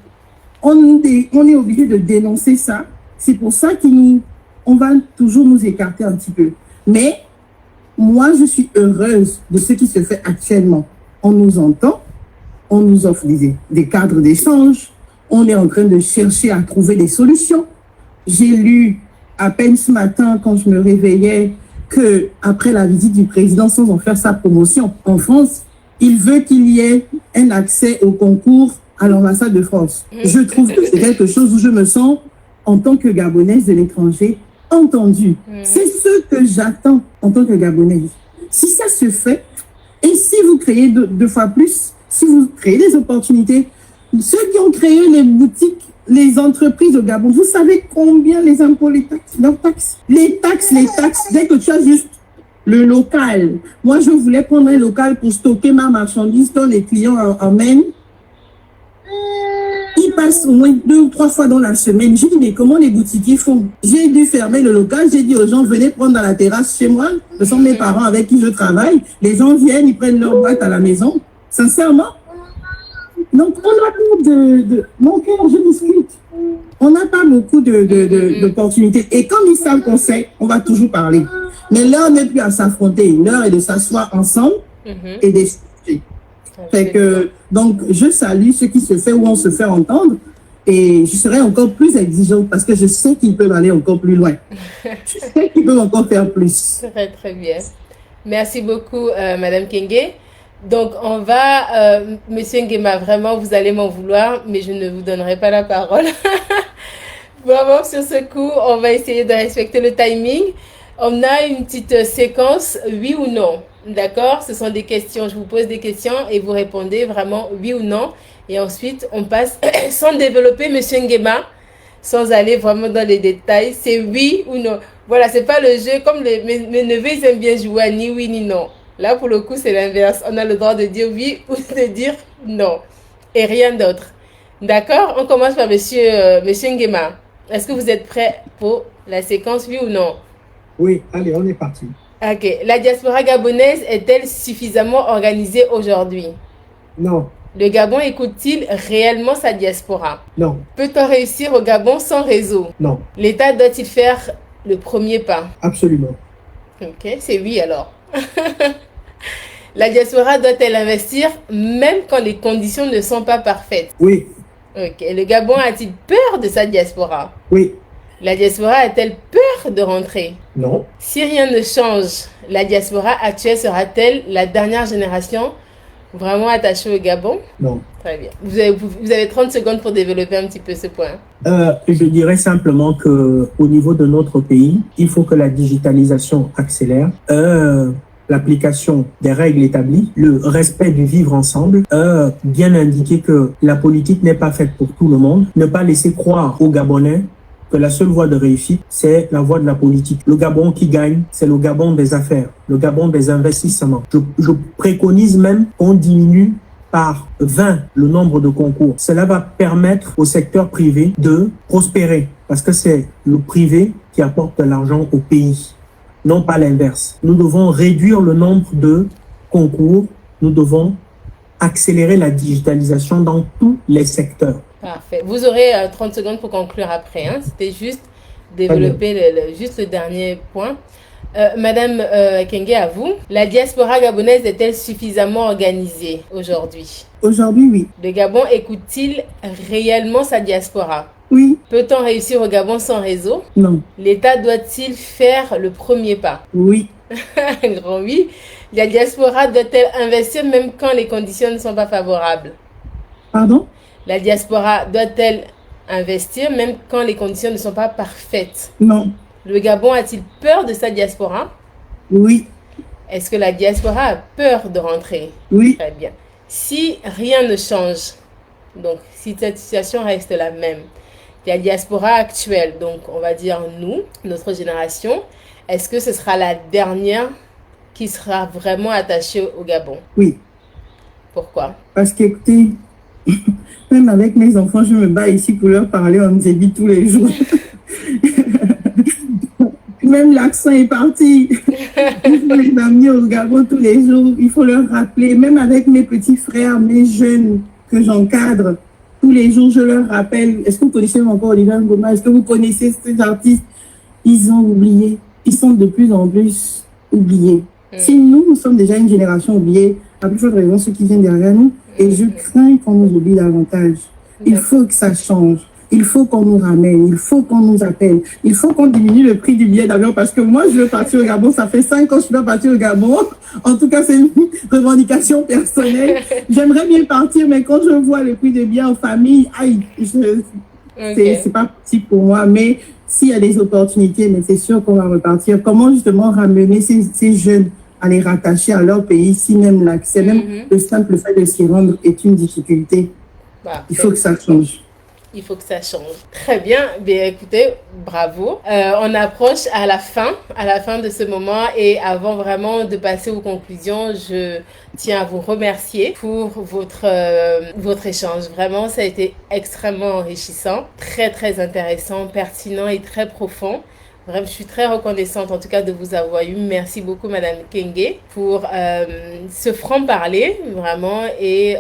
on est obligé de dénoncer ça, c'est pour ça qu'on va toujours nous écarter un petit peu. Mais moi, je suis heureuse de ce qui se fait actuellement. On nous entend, on nous offre des cadres d'échange, on est en train de chercher à trouver des solutions. J'ai lu à peine ce matin, quand je me réveillais, que après la visite du président, sans en faire sa promotion en France, il veut qu'il y ait un accès au concours à l'ambassade de France. Je trouve que c'est quelque chose où je me sens, en tant que Gabonaise de l'étranger, entendue. C'est ce que j'attends en tant que Gabonaise. Si ça se fait, et si vous créez deux fois plus, si vous créez des opportunités, ceux qui ont créé les boutiques, les entreprises au Gabon, vous savez combien les impôts, les taxes, les taxes, dès que tu as juste le local. Moi, je voulais prendre un local pour stocker ma marchandise quand les clients emmènent. Ils passent au moins 2 ou 3 fois dans la semaine. J'ai dit, mais comment les boutiquiers font? J'ai dû fermer le local. J'ai dit aux gens, venez prendre dans la terrasse chez moi. Ce sont mes parents avec qui je travaille. Les gens viennent, ils prennent leur boîte à la maison. Sincèrement. Donc, on a beaucoup mon cœur, je discute. On n'a pas beaucoup d'opportunités. Et comme ils savent qu'on sait, on va toujours parler. Mais l'heure n'est plus à s'affronter. L'heure est de s'asseoir ensemble et d'échanger. Fait que, donc, je salue ce qui se fait où on se fait entendre. Et je serai encore plus exigeante parce que je sais qu'ils peuvent aller encore plus loin. Je sais qu'ils peuvent encore faire plus. Très, très bien. Merci beaucoup, Madame Kenge. Donc, on va, Monsieur Nguema, vraiment, vous allez m'en vouloir, mais je ne vous donnerai pas la parole. Vraiment, sur ce coup, on va essayer de respecter le timing. On a une petite séquence, oui ou non. D'accord? Ce sont des questions. Je vous pose des questions et vous répondez vraiment oui ou non. Et ensuite, on passe sans développer, Monsieur Nguema, sans aller vraiment dans les détails. C'est oui ou non. Voilà, c'est pas le jeu comme mes neveux, ils aiment bien jouer à ni oui ni non. Là, pour le coup, c'est l'inverse. On a le droit de dire oui ou de dire non. Et rien d'autre. D'accord? On commence par Monsieur Nguema. Est-ce que vous êtes prêt pour la séquence oui ou non? Oui, allez, on est parti. Ok. La diaspora gabonaise est-elle suffisamment organisée aujourd'hui? Non. Le Gabon écoute-t-il réellement sa diaspora? Non. Peut-on réussir au Gabon sans réseau? Non. L'État doit-il faire le premier pas? Absolument. Ok, c'est oui alors. La diaspora doit-elle investir même quand les conditions ne sont pas parfaites? Oui. Ok. Le Gabon a-t-il peur de sa diaspora? Oui. La diaspora a-t-elle peur de rentrer? Non. Si rien ne change, la diaspora actuelle sera-t-elle la dernière génération vraiment attachée au Gabon? Non. Très bien. Vous avez 30 secondes pour développer un petit peu ce point. Je dirais simplement que au niveau de notre pays, il faut que la digitalisation accélère. L'application des règles établies, le respect du vivre ensemble, bien indiquer que la politique n'est pas faite pour tout le monde, ne pas laisser croire aux Gabonais que la seule voie de réussite, c'est la voie de la politique. Le Gabon qui gagne, c'est le Gabon des affaires, le Gabon des investissements. Je préconise même qu'on diminue par 20 le nombre de concours. Cela va permettre au secteur privé de prospérer parce que c'est le privé qui apporte de l'argent au pays, non pas l'inverse. Nous devons réduire le nombre de concours, nous devons accélérer la digitalisation dans tous les secteurs. Parfait. Vous aurez 30 secondes pour conclure après. Hein. C'était juste développer juste le dernier point. Madame Kenge, à vous. La diaspora gabonaise est-elle suffisamment organisée aujourd'hui? Aujourd'hui, oui. Le Gabon écoute-t-il réellement sa diaspora? Oui. Peut-on réussir au Gabon sans réseau? Non. L'État doit-il faire le premier pas? Oui. Un grand oui. La diaspora doit-elle investir même quand les conditions ne sont pas favorables? Pardon? La diaspora doit-elle investir même quand les conditions ne sont pas parfaites? Non. Le Gabon a-t-il peur de sa diaspora? Oui. Est-ce que la diaspora a peur de rentrer? Oui. Très bien. Si rien ne change, donc si cette situation reste la même, la diaspora actuelle, donc on va dire nous, notre génération, est-ce que ce sera la dernière qui sera vraiment attachée au Gabon? Oui. Pourquoi? Parce qu'écoutez, même avec mes enfants, je me bats ici pour leur parler en Zébi tous les jours. Même l'accent est parti. Il faut les amener au Gabon tous les jours. Il faut leur rappeler, même avec mes petits frères, mes jeunes que j'encadre, tous les jours, je leur rappelle. Est-ce que vous connaissez encore Olivier Ngoma? Est-ce que vous connaissez ces artistes? Ils ont oublié. Ils sont de plus en plus oubliés. Si nous sommes déjà une génération oubliée, à plus forte raison, ceux qui viennent derrière nous, et je crains qu'on nous oublie davantage. Il faut que ça change. Il faut qu'on nous ramène, il faut qu'on nous appelle, il faut qu'on diminue le prix du billet d'avion parce que moi, je veux partir au Gabon, ça fait 5 ans que je dois partir au Gabon. En tout cas, c'est une revendication personnelle. J'aimerais bien partir, mais quand je vois le prix des billets en famille, aïe, c'est pas possible pour moi. Mais s'il y a des opportunités, mais c'est sûr qu'on va repartir. Comment justement ramener ces jeunes à les rattacher à leur pays si même l'accès, même le simple fait de s'y rendre est une difficulté. Il faut que ça change. Il faut que ça change. Très bien. Bien, écoutez, bravo. On approche à la fin de ce moment et avant vraiment de passer aux conclusions, je tiens à vous remercier pour votre échange. Vraiment, ça a été extrêmement enrichissant, très, très intéressant, pertinent et très profond. Vraiment, je suis très reconnaissante en tout cas de vous avoir eu. Merci beaucoup Madame Kenge pour ce franc-parler vraiment et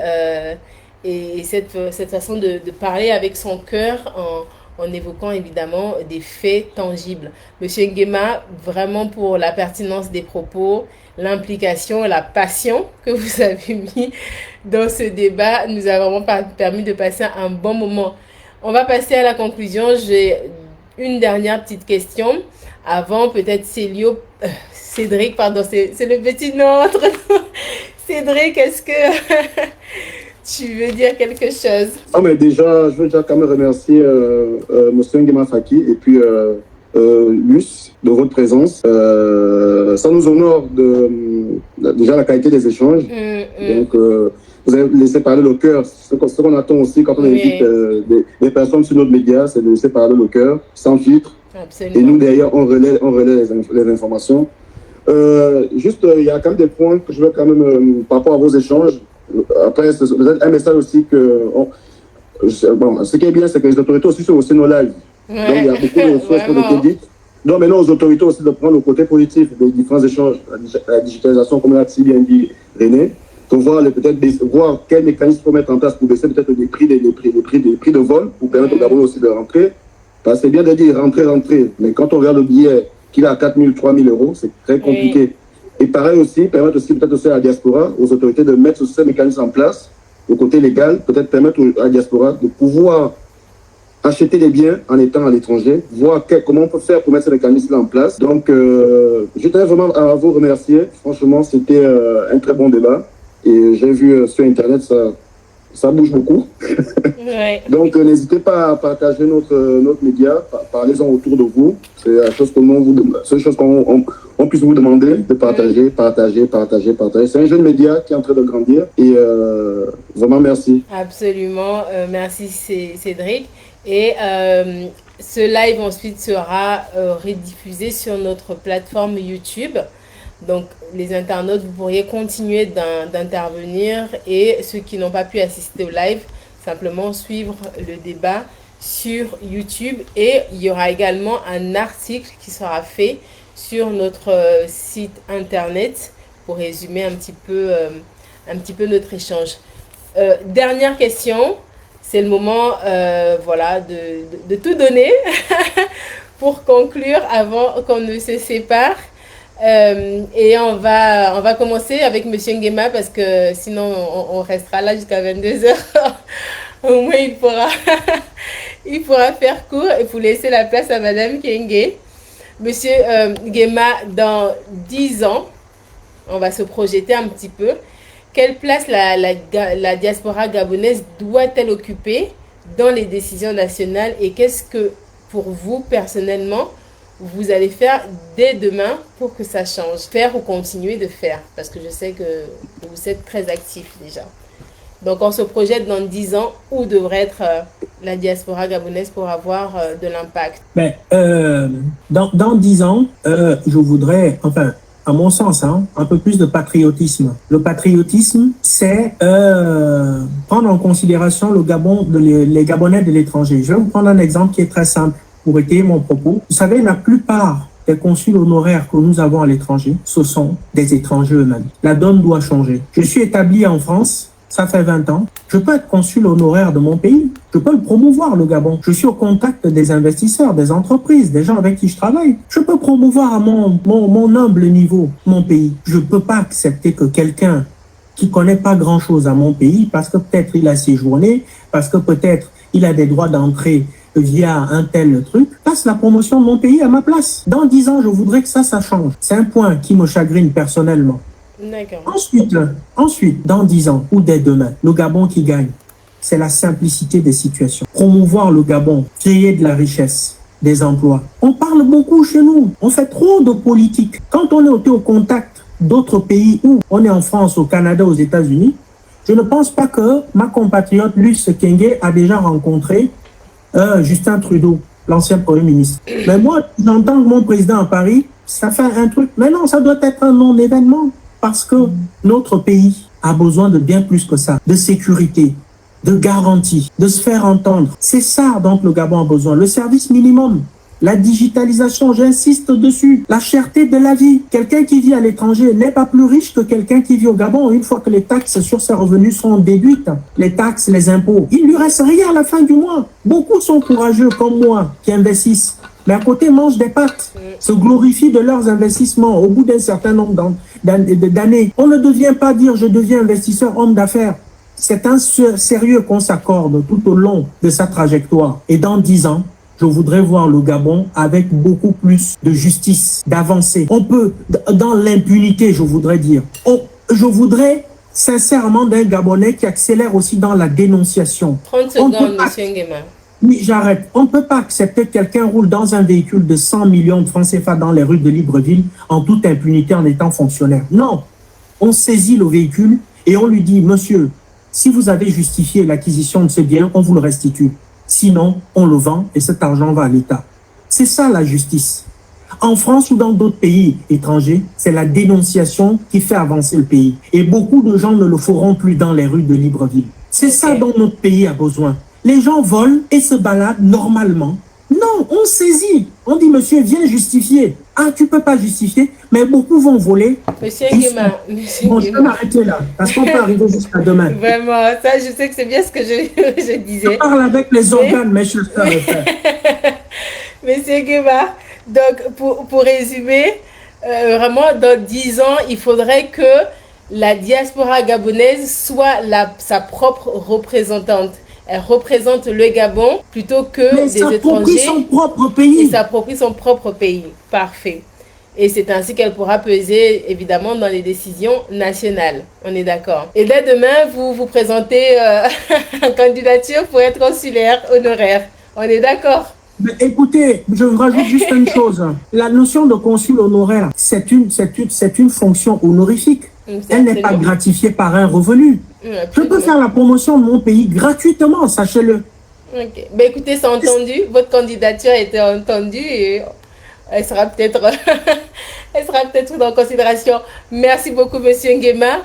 cette façon de parler avec son cœur en évoquant évidemment des faits tangibles. Monsieur Nguema, vraiment pour la pertinence des propos, l'implication, la passion que vous avez mis dans ce débat, nous a vraiment permis de passer un bon moment. On va passer à la conclusion. J'ai une dernière petite question. Avant, peut-être Cédric, pardon, c'est le petit nom entre nous. Cédric, est-ce que tu veux dire quelque chose? Ah, mais déjà, je veux déjà quand même remercier Monsieur Nguema Faki et puis Luce de votre présence. Ça nous honore déjà la qualité des échanges. Donc, vous avez laissé parler le cœur. Ce qu'on attend aussi quand on invite des personnes sur notre média, c'est de laisser parler le cœur, sans filtre. Absolument. Et nous, derrière, on relaie les informations. Juste, il y a quand même des points que je veux quand même, par rapport à vos échanges. Après, c'est un message aussi que... bon, ce qui est bien, c'est que les autorités aussi sont aussi nos lives. Donc, il y a beaucoup de choses qui ont été dites. Donc, maintenant, aux autorités aussi de prendre le côté positif des différents échanges, la digitalisation, comme l'a si bien dit René, pour voir quel mécanisme il faut mettre en place pour baisser peut-être les prix de vol, pour permettre aux Gabonais aussi de rentrer. Parce que c'est bien de dire rentrer. Mais quand on regarde le billet qu'il a à 4 000, 3 000 euros, c'est très compliqué. Et pareil aussi, permettre aussi peut-être aussi à la diaspora, aux autorités de mettre ce mécanisme en place, au côté légal, peut-être permettre à la diaspora de pouvoir acheter des biens en étant à l'étranger, voir comment on peut faire pour mettre ce mécanisme en place. Donc, je tenais vraiment à vous remercier. Franchement, c'était un très bon débat. Et j'ai vu sur Internet, ça bouge beaucoup. Donc, n'hésitez pas à partager notre média, parlez-en autour de vous. C'est la chose qu'on puisse vous demander de partager. C'est un jeune média qui est en train de grandir et vraiment merci. Absolument, merci Cédric. Et ce live ensuite sera rediffusé sur notre plateforme YouTube. Donc, les internautes, vous pourriez continuer d'intervenir et ceux qui n'ont pas pu assister au live, simplement suivre le débat sur YouTube. Et il y aura également un article qui sera fait sur notre site internet pour résumer un petit peu notre échange. Dernière question, c'est le moment de tout donner pour conclure avant qu'on ne se sépare. Et on va commencer avec Monsieur Nguema parce que sinon on restera là jusqu'à 22h. Au moins il pourra faire court et pour laisser la place à Madame Kenge. Monsieur Nguema, dans 10 ans, on va se projeter un petit peu. Quelle place la diaspora gabonaise doit-elle occuper dans les décisions nationales et qu'est-ce que pour vous personnellement vous allez faire dès demain pour que ça change? Faire ou continuer de faire? Parce que je sais que vous êtes très actifs déjà. Donc, on se projette dans 10 ans où devrait être la diaspora gabonaise pour avoir de l'impact. Dans 10 ans, je voudrais, enfin, à mon sens, un peu plus de patriotisme. Le patriotisme, c'est prendre en considération les Gabonais de l'étranger. Je vais vous prendre un exemple qui est très simple. Pour étayer mon propos, vous savez, la plupart des consuls honoraires que nous avons à l'étranger, ce sont des étrangers eux-mêmes. La donne doit changer. Je suis établi en France, ça fait 20 ans. Je peux être consul honoraire de mon pays. Je peux le promouvoir, le Gabon. Je suis au contact des investisseurs, des entreprises, des gens avec qui je travaille. Je peux promouvoir à mon humble niveau mon pays. Je ne peux pas accepter que quelqu'un qui connaît pas grand-chose à mon pays, parce que peut-être il a séjourné, parce que peut-être il a des droits d'entrée via un tel truc, fasse la promotion de mon pays à ma place. Dans 10 ans, je voudrais que ça change. C'est un point qui me chagrine personnellement. D'accord. Ensuite, dans 10 ans ou dès demain, le Gabon qui gagne, c'est la simplicité des situations. Promouvoir le Gabon, créer de la richesse, des emplois. On parle beaucoup chez nous. On fait trop de politique. Quand on est au contact d'autres pays où on est en France, au Canada, aux États-Unis, je ne pense pas que ma compatriote Luce Kenge a déjà rencontré Justin Trudeau, l'ancien Premier ministre. Mais moi, j'entends que mon président à Paris, ça fait un truc. Mais non, ça doit être un non-événement. Parce que notre pays a besoin de bien plus que ça. De sécurité, de garantie, de se faire entendre. C'est ça dont le Gabon a besoin. Le service minimum, la digitalisation, j'insiste dessus. La cherté de la vie. Quelqu'un qui vit à l'étranger n'est pas plus riche que quelqu'un qui vit au Gabon. Une fois que les taxes sur ses revenus sont déduites, les taxes, les impôts, il ne lui reste rien à la fin du mois. Beaucoup sont courageux comme moi qui investissent. Mais à côté, mangent des pâtes, se glorifient de leurs investissements au bout d'un certain nombre d'années. On ne devient pas dire « je deviens investisseur, homme d'affaires ». C'est un sérieux qu'on s'accorde tout au long de sa trajectoire. Et dans 10 ans, je voudrais voir le Gabon avec beaucoup plus de justice, d'avancée. On peut, dans l'impunité, je voudrais dire, je voudrais sincèrement d'un Gabonais qui accélère aussi dans la dénonciation. 30 secondes, monsieur Nguema. Oui, j'arrête. On ne peut pas accepter que quelqu'un roule dans un véhicule de 100 millions de francs CFA dans les rues de Libreville en toute impunité en étant fonctionnaire. Non. On saisit le véhicule et on lui dit, monsieur, si vous avez justifié l'acquisition de ce bien, on vous le restitue. Sinon, on le vend et cet argent va à l'État. C'est ça la justice. En France ou dans d'autres pays étrangers, c'est la dénonciation qui fait avancer le pays. Et beaucoup de gens ne le feront plus dans les rues de Libreville. C'est ça dont notre pays a besoin. Les gens volent et se baladent normalement. Non, on saisit. On dit, monsieur, viens justifier. Ah, tu peux pas justifier, mais beaucoup vont voler. Monsieur Nguema, bon, je peux m'arrêter là, parce qu'on peut arriver jusqu'à demain. Vraiment, ça, je sais que c'est bien ce que je disais. Je parle avec les organes, mes chers frères et frères. Monsieur Nguema, donc, pour résumer, vraiment, dans 10 ans, il faudrait que la diaspora gabonaise soit sa propre représentante. Elle représente le Gabon plutôt que des étrangers. Son propre pays. Et s'approprie son propre pays. Parfait. Et c'est ainsi qu'elle pourra peser, évidemment, dans les décisions nationales. On est d'accord. Et dès demain, vous vous présentez en candidature pour être consulaire honoraire. On est d'accord? Mais écoutez, je rajoute juste une chose. La notion de consul honoraire, c'est une fonction honorifique. Elle n'est pas gratifiée par un revenu. Je peux faire la promotion de mon pays gratuitement, sachez-le. Ok. Ben écoutez, c'est entendu. Votre candidature a été entendue et elle sera peut-être prise en considération. Merci beaucoup, monsieur Nguema.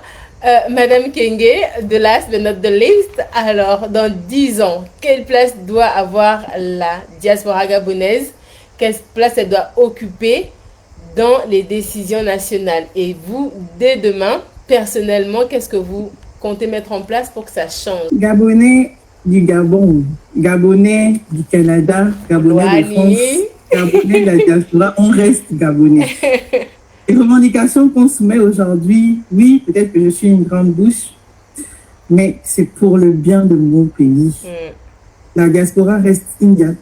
Madame Kenge, the last but not the least, alors dans 10 ans, quelle place doit avoir la diaspora gabonaise? Quelle place elle doit occuper dans les décisions nationales? Et vous, dès demain, personnellement, qu'est-ce que vous comptez mettre en place pour que ça change? Gabonais du Gabon, Gabonais du Canada, Gabonais de France, Gabonais de la diaspora, on reste Gabonais. Les revendications qu'on soumet aujourd'hui, oui, peut-être que je suis une grande bouche, mais c'est pour le bien de mon pays. La diaspora reste une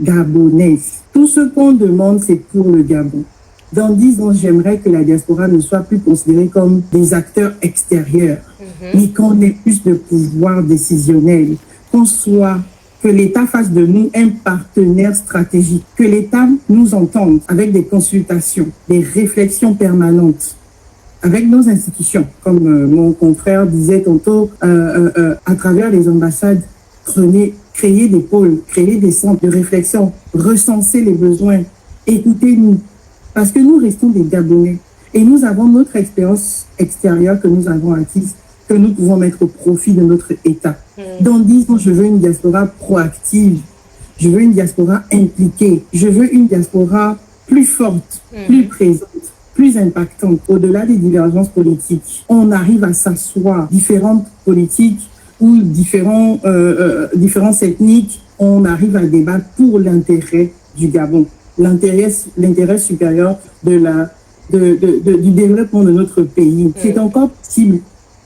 gabonaise. Tout ce qu'on demande, c'est pour le Gabon. Dans 10 ans, j'aimerais que la diaspora ne soit plus considérée comme des acteurs extérieurs, mais qu'on ait plus de pouvoir décisionnel, que l'État fasse de nous un partenaire stratégique, que l'État nous entende avec des consultations, des réflexions permanentes avec nos institutions, comme mon confrère disait tantôt, à travers les ambassades, créer des pôles, créer des centres de réflexion, recenser les besoins, écoutez-nous, parce que nous restons des Gabonais et nous avons notre expérience extérieure que nous avons acquise, que nous pouvons mettre au profit de notre État. Dans 10 ans, je veux une diaspora proactive, je veux une diaspora impliquée, je veux une diaspora plus forte, plus présente, plus impactante. Au-delà des divergences politiques, on arrive à s'asseoir, différentes politiques ou différentes ethniques, on arrive à débattre pour l'intérêt du Gabon, l'intérêt supérieur du développement de notre pays. C'est encore possible,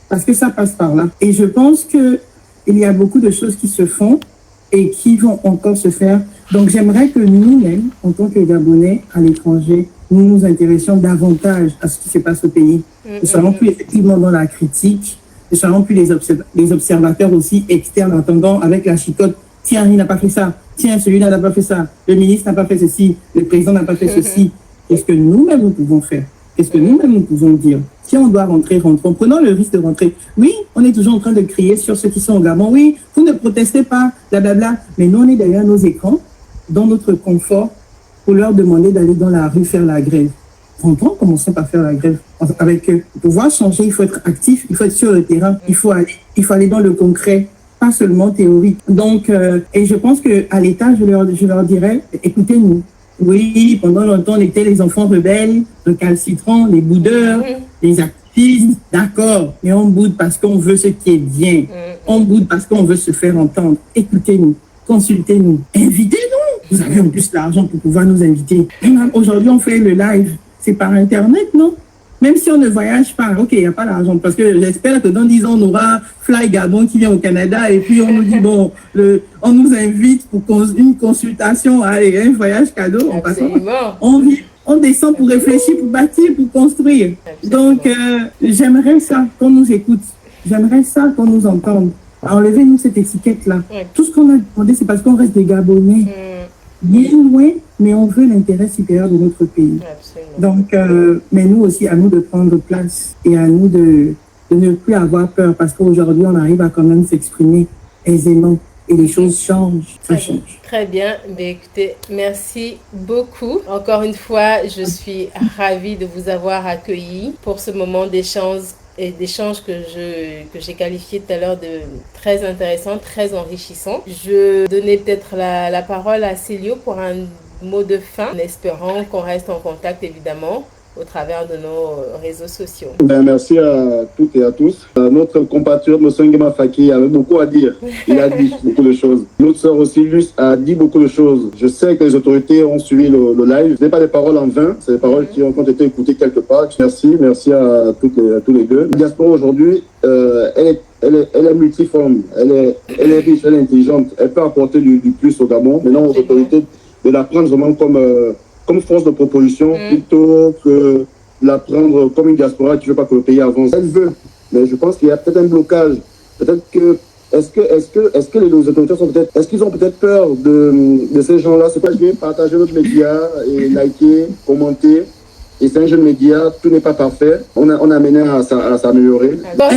parce que ça passe par là. Et je pense qu'il y a beaucoup de choses qui se font et qui vont encore se faire. Donc j'aimerais que nous-mêmes, en tant que Gabonais à l'étranger, nous nous intéressions davantage à ce qui se passe au pays. Nous ne soyons plus effectivement dans la critique, nous ne soyons plus les observateurs aussi externes, entendant avec la chicote, tiens, il n'a pas fait ça, tiens, celui-là n'a pas fait ça, le ministre n'a pas fait ceci, le président n'a pas fait ceci. Qu'est-ce que nous-mêmes nous pouvons faire? Qu'est-ce que nous-mêmes nous pouvons dire? Si on doit rentrer, rentrons. Prenons le risque de rentrer. Oui, on est toujours en train de crier sur ceux qui sont au Gabon. Oui, vous ne protestez pas, blablabla. Mais nous, on est derrière nos écrans, dans notre confort, pour leur demander d'aller dans la rue faire la grève. Rentrons, commençons par faire la grève avec eux. Pour pouvoir changer, il faut être actif, il faut être sur le terrain, il faut aller dans le concret, pas seulement théorique. Donc, et je pense qu'à l'État, je leur dirais, écoutez-nous. Oui, pendant longtemps, on était les enfants rebelles, recalcitrants, les boudeurs, les activistes, d'accord, mais on boude parce qu'on veut ce qui est bien. On boude parce qu'on veut se faire entendre. Écoutez-nous, consultez-nous, invitez-nous. Vous avez en plus l'argent pour pouvoir nous inviter. Aujourd'hui, on fait le live, c'est par Internet, non? Même si on ne voyage pas, ok, il n'y a pas d'argent, parce que j'espère que dans 10 ans, on aura Fly Gabon qui vient au Canada, et puis on nous dit, bon, on nous invite pour une consultation, allez, un voyage cadeau, en passant. On descend pour réfléchir, pour bâtir, pour construire. Donc, j'aimerais ça, qu'on nous écoute. j'aimerais ça qu'on nous entende. Enlevez-nous cette étiquette-là. Oui. Tout ce qu'on a demandé, c'est parce qu'on reste des Gabonais. Bien loin, mais on veut l'intérêt supérieur de notre pays. Absolument. Donc, mais nous aussi, à nous de prendre place et à nous de ne plus avoir peur parce qu'aujourd'hui, on arrive à quand même s'exprimer aisément et les choses changent. Ça change. Très bien. Mais écoutez, merci beaucoup. Encore une fois, je suis ravie de vous avoir accueilli pour ce moment d'échange et d'échange que j'ai qualifié tout à l'heure de très intéressant, très enrichissant. Je donnais peut-être la parole à Célio pour un mot de fin, en espérant qu'on reste en contact évidemment au travers de nos réseaux sociaux. Merci à toutes et à tous. Notre compatriote M. Nguema Faki avait beaucoup à dire. Il a dit beaucoup de choses. Notre sœur aussi, Luce, a dit beaucoup de choses. Je sais que les autorités ont suivi le live. Ce n'est pas des paroles en vain, c'est des paroles qui ont été écoutées quelque part. Merci à tous les deux. La diaspora aujourd'hui, elle est multiforme, elle est riche, elle est intelligente. Elle peut apporter du plus au Gabon. Maintenant, aux autorités de la prendre vraiment comme force de proposition plutôt que la prendre comme une diaspora qui ne veut pas que le pays avance. Elle veut, mais je pense qu'il y a peut-être un blocage. Peut-être que est-ce que les autorités sont peut-être, est-ce qu'ils ont peut-être peur de ces gens-là? C'est pas je vais partager notre média et liker, commenter. Et c'est un jeune média, tout n'est pas parfait. On a amené à s'améliorer. Encore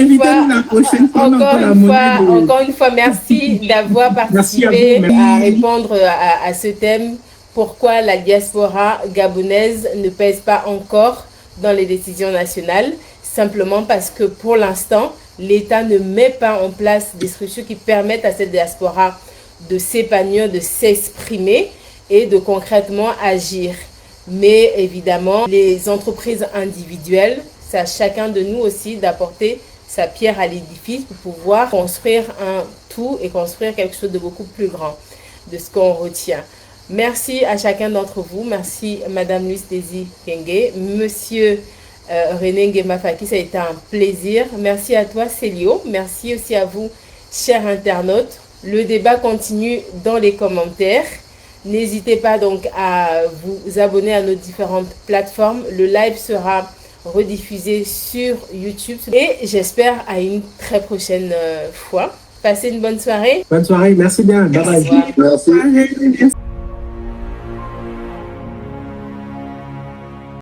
une fois, merci d'avoir participé à répondre à ce thème. Pourquoi la diaspora gabonaise ne pèse pas encore dans les décisions nationales? Simplement parce que pour l'instant, l'État ne met pas en place des structures qui permettent à cette diaspora de s'épanouir, de s'exprimer et de concrètement agir. Mais évidemment, les entreprises individuelles, c'est à chacun de nous aussi d'apporter sa pierre à l'édifice pour pouvoir construire un tout et construire quelque chose de beaucoup plus grand de ce qu'on retient. Merci à chacun d'entre vous. Merci Madame Luce Désir Kenge, Monsieur René Nguema Faki, ça a été un plaisir. Merci à toi Célio. Merci aussi à vous, chers internautes. Le débat continue dans les commentaires. N'hésitez pas donc à vous abonner à nos différentes plateformes. Le live sera rediffusé sur YouTube et j'espère à une très prochaine fois. Passez une bonne soirée. Bonne soirée, merci bien. Bye bye. Merci.